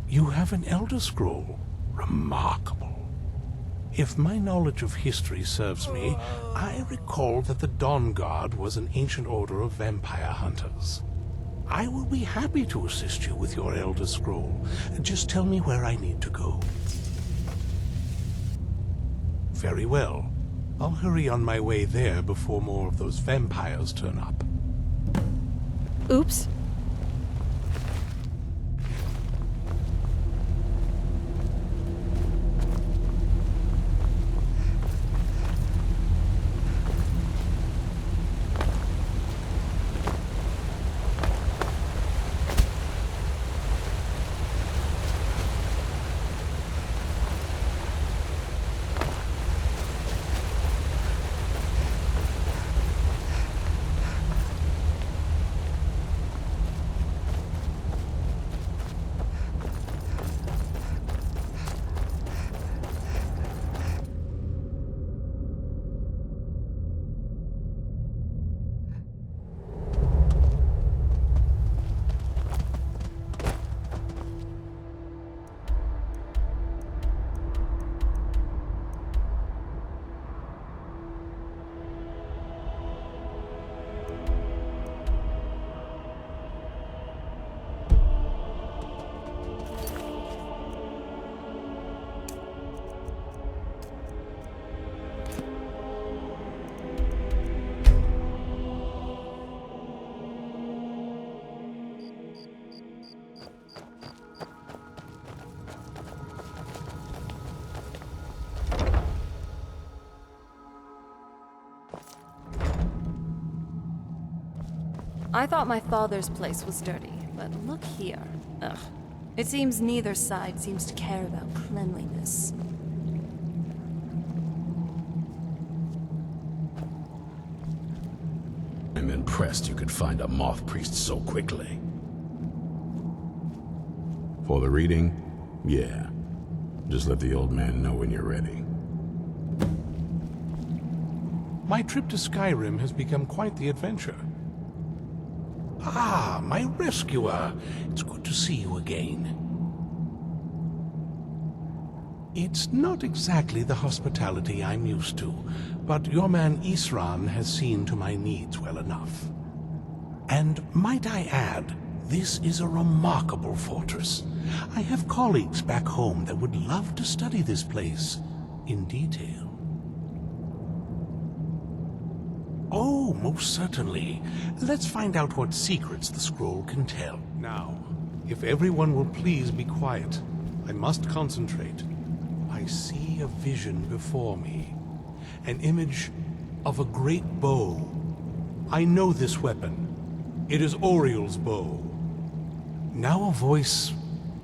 You have an Elder Scroll. Remarkable. If my knowledge of history serves me, I recall that the Dawnguard was an ancient order of vampire hunters. I will be happy to assist you with your Elder Scroll. Just tell me where I need to go. Very well. I'll hurry on my way there before more of those vampires turn up. Oops. I thought my father's place was dirty, but look here. Ugh. It seems neither side seems to care about cleanliness. I'm impressed you could find a moth priest so quickly. For the reading? Yeah. Just let the old man know when you're ready. My trip to Skyrim has become quite the adventure. Ah, my rescuer. It's good to see you again. It's not exactly the hospitality I'm used to, but your man Isran has seen to my needs well enough. And might I add, this is a remarkable fortress. I have colleagues back home that would love to study this place in detail. Oh, most certainly. Let's find out what secrets the scroll can tell. Now, if everyone will please be quiet, I must concentrate. I see a vision before me. An image of a great bow. I know this weapon. It is Oriel's bow. Now a voice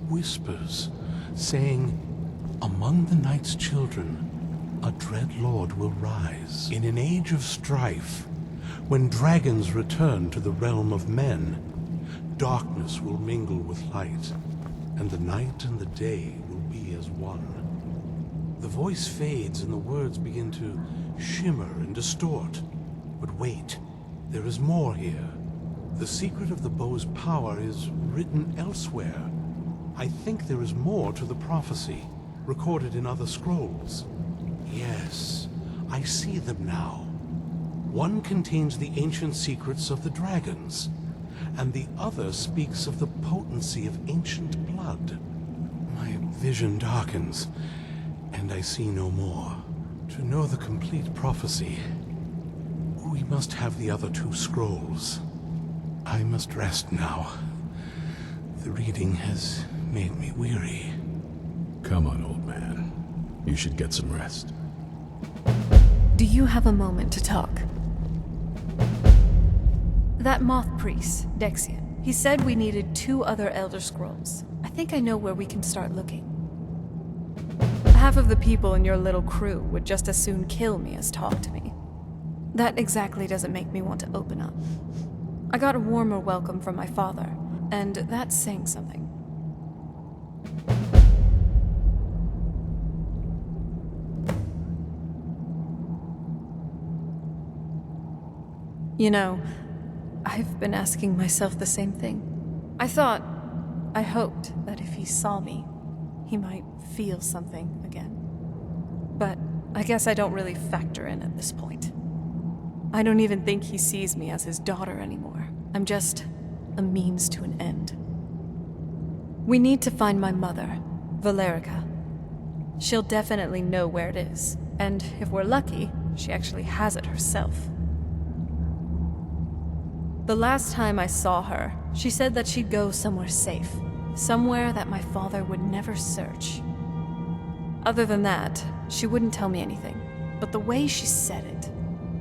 whispers, saying, "Among the night's children, a dread lord will rise. In an age of strife, when dragons return to the realm of men, darkness will mingle with light, and the night and the day will be as one." The voice fades and the words begin to shimmer and distort. But wait, there is more here. The secret of the bow's power is written elsewhere. I think there is more to the prophecy, recorded in other scrolls. Yes, I see them now. One contains the ancient secrets of the dragons, and the other speaks of the potency of ancient blood. My vision darkens, and I see no more. To know the complete prophecy, we must have the other two scrolls. I must rest now. The reading has made me weary. Come on, old man. You should get some rest. Do you have a moment to talk? That moth priest, Dexian, he said we needed 2 other Elder Scrolls. I think I know where we can start looking. Half of the people in your little crew would just as soon kill me as talk to me. That exactly doesn't make me want to open up. I got a warmer welcome from my father, and that's saying something. You know, I've been asking myself the same thing. I hoped that if he saw me, he might feel something again. But I guess I don't really factor in at this point. I don't even think he sees me as his daughter anymore. I'm just a means to an end. We need to find my mother, Valerica. She'll definitely know where it is, and if we're lucky, she actually has it herself. The last time I saw her, she said that she'd go somewhere safe, somewhere that my father would never search. Other than that, she wouldn't tell me anything, but the way she said it,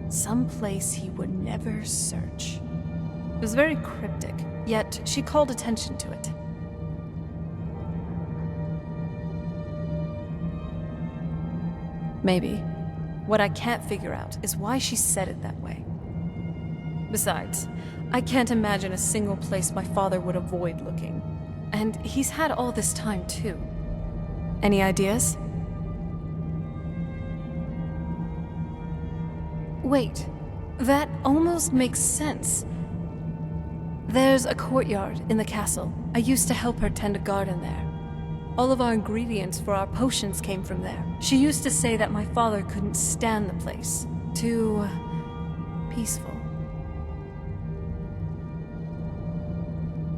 someplace he would never search. It was very cryptic, yet she called attention to it. Maybe. What I can't figure out is why she said it that way. Besides, I can't imagine a single place my father would avoid looking. And he's had all this time, too. Any ideas? Wait, that almost makes sense. There's a courtyard in the castle. I used to help her tend a garden there. All of our ingredients for our potions came from there. She used to say that my father couldn't stand the place. Too peaceful.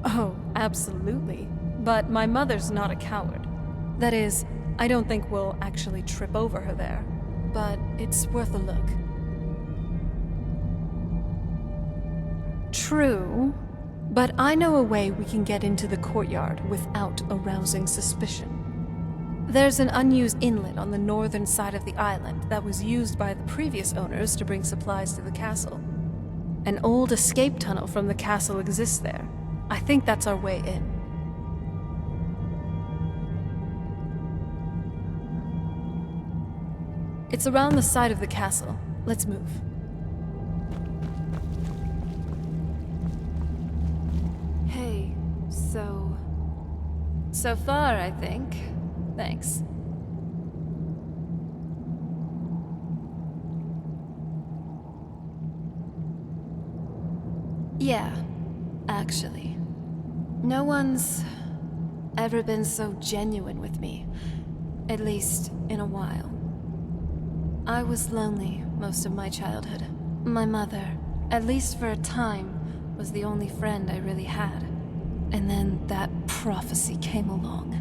Oh, absolutely. But my mother's not a coward. That is, I don't think we'll actually trip over her there. But it's worth a look. True, but I know a way we can get into the courtyard without arousing suspicion. There's an unused inlet on the northern side of the island that was used by the previous owners to bring supplies to the castle. An old escape tunnel from the castle exists there. I think that's our way in. It's around the side of the castle. Let's move. Hey, so far, I think. Thanks. Yeah, actually. No one's ever been so genuine with me. At least, in a while. I was lonely most of my childhood. My mother, at least for a time, was the only friend I really had. And then that prophecy came along.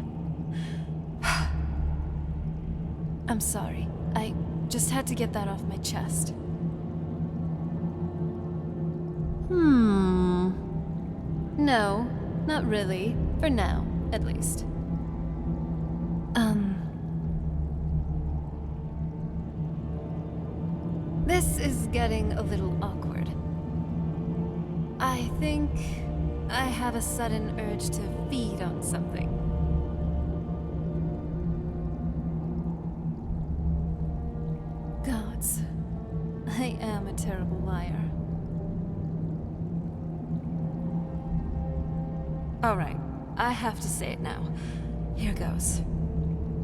I'm sorry. I just had to get that off my chest. No, not really. For now, at least. This is getting a little awkward. I think I have a sudden urge to feed on something. Gods, I am a terrible liar. Alright, I have to say it now. Here goes.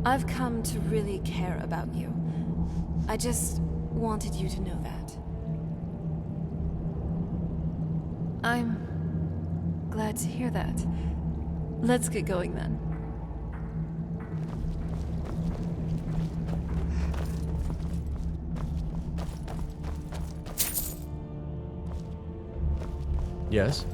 I've come to really care about you. I just wanted you to know that. I'm glad to hear that. Let's get going then. Yes?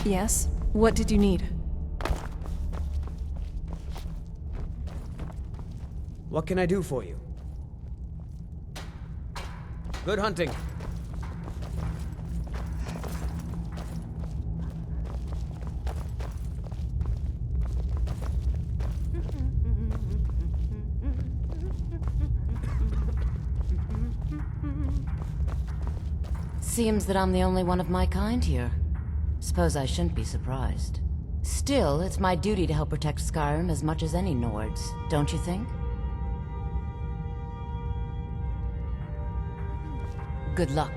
Yes? What did you need? What can I do for you? Good hunting. Seems that I'm the only one of my kind here. Suppose I shouldn't be surprised. Still, it's my duty to help protect Skyrim as much as any Nords, don't you think? Good luck.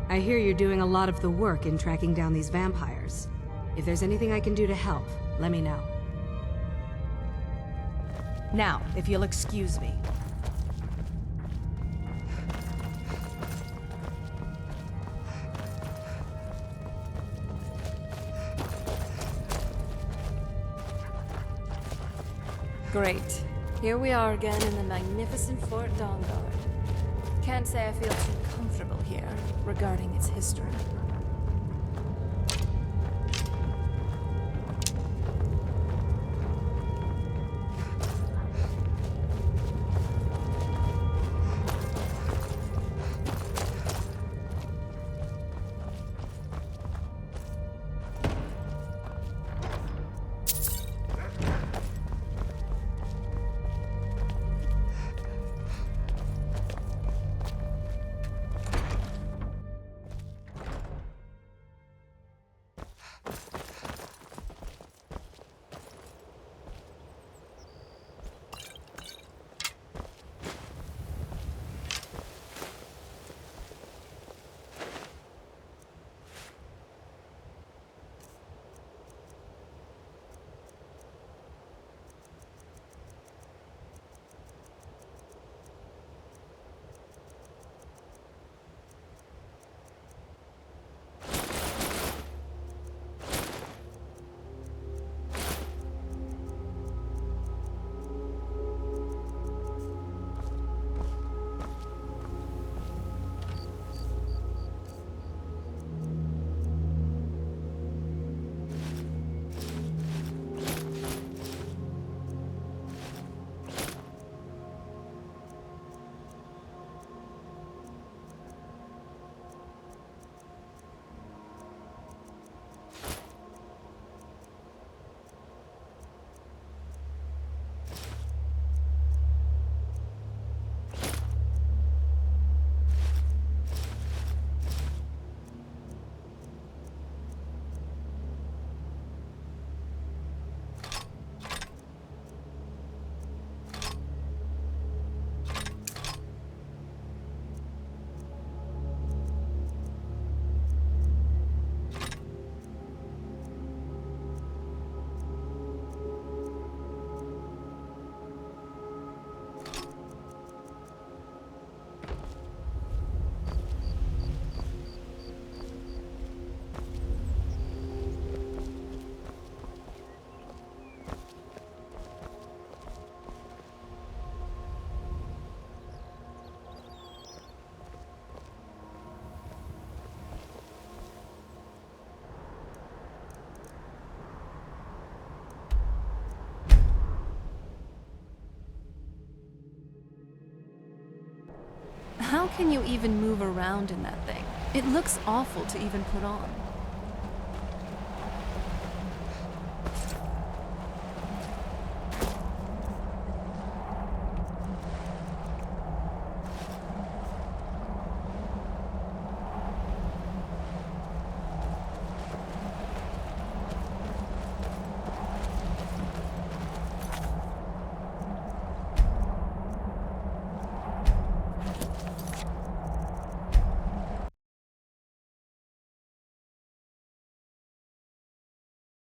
I hear you're doing a lot of the work in tracking down these vampires. If there's anything I can do to help, let me know. Now, if you'll excuse me. Great. Here we are again in the magnificent Fort Dawnguard. Can't say I feel too comfortable here regarding its history. How can you even move around in that thing? It looks awful to even put on.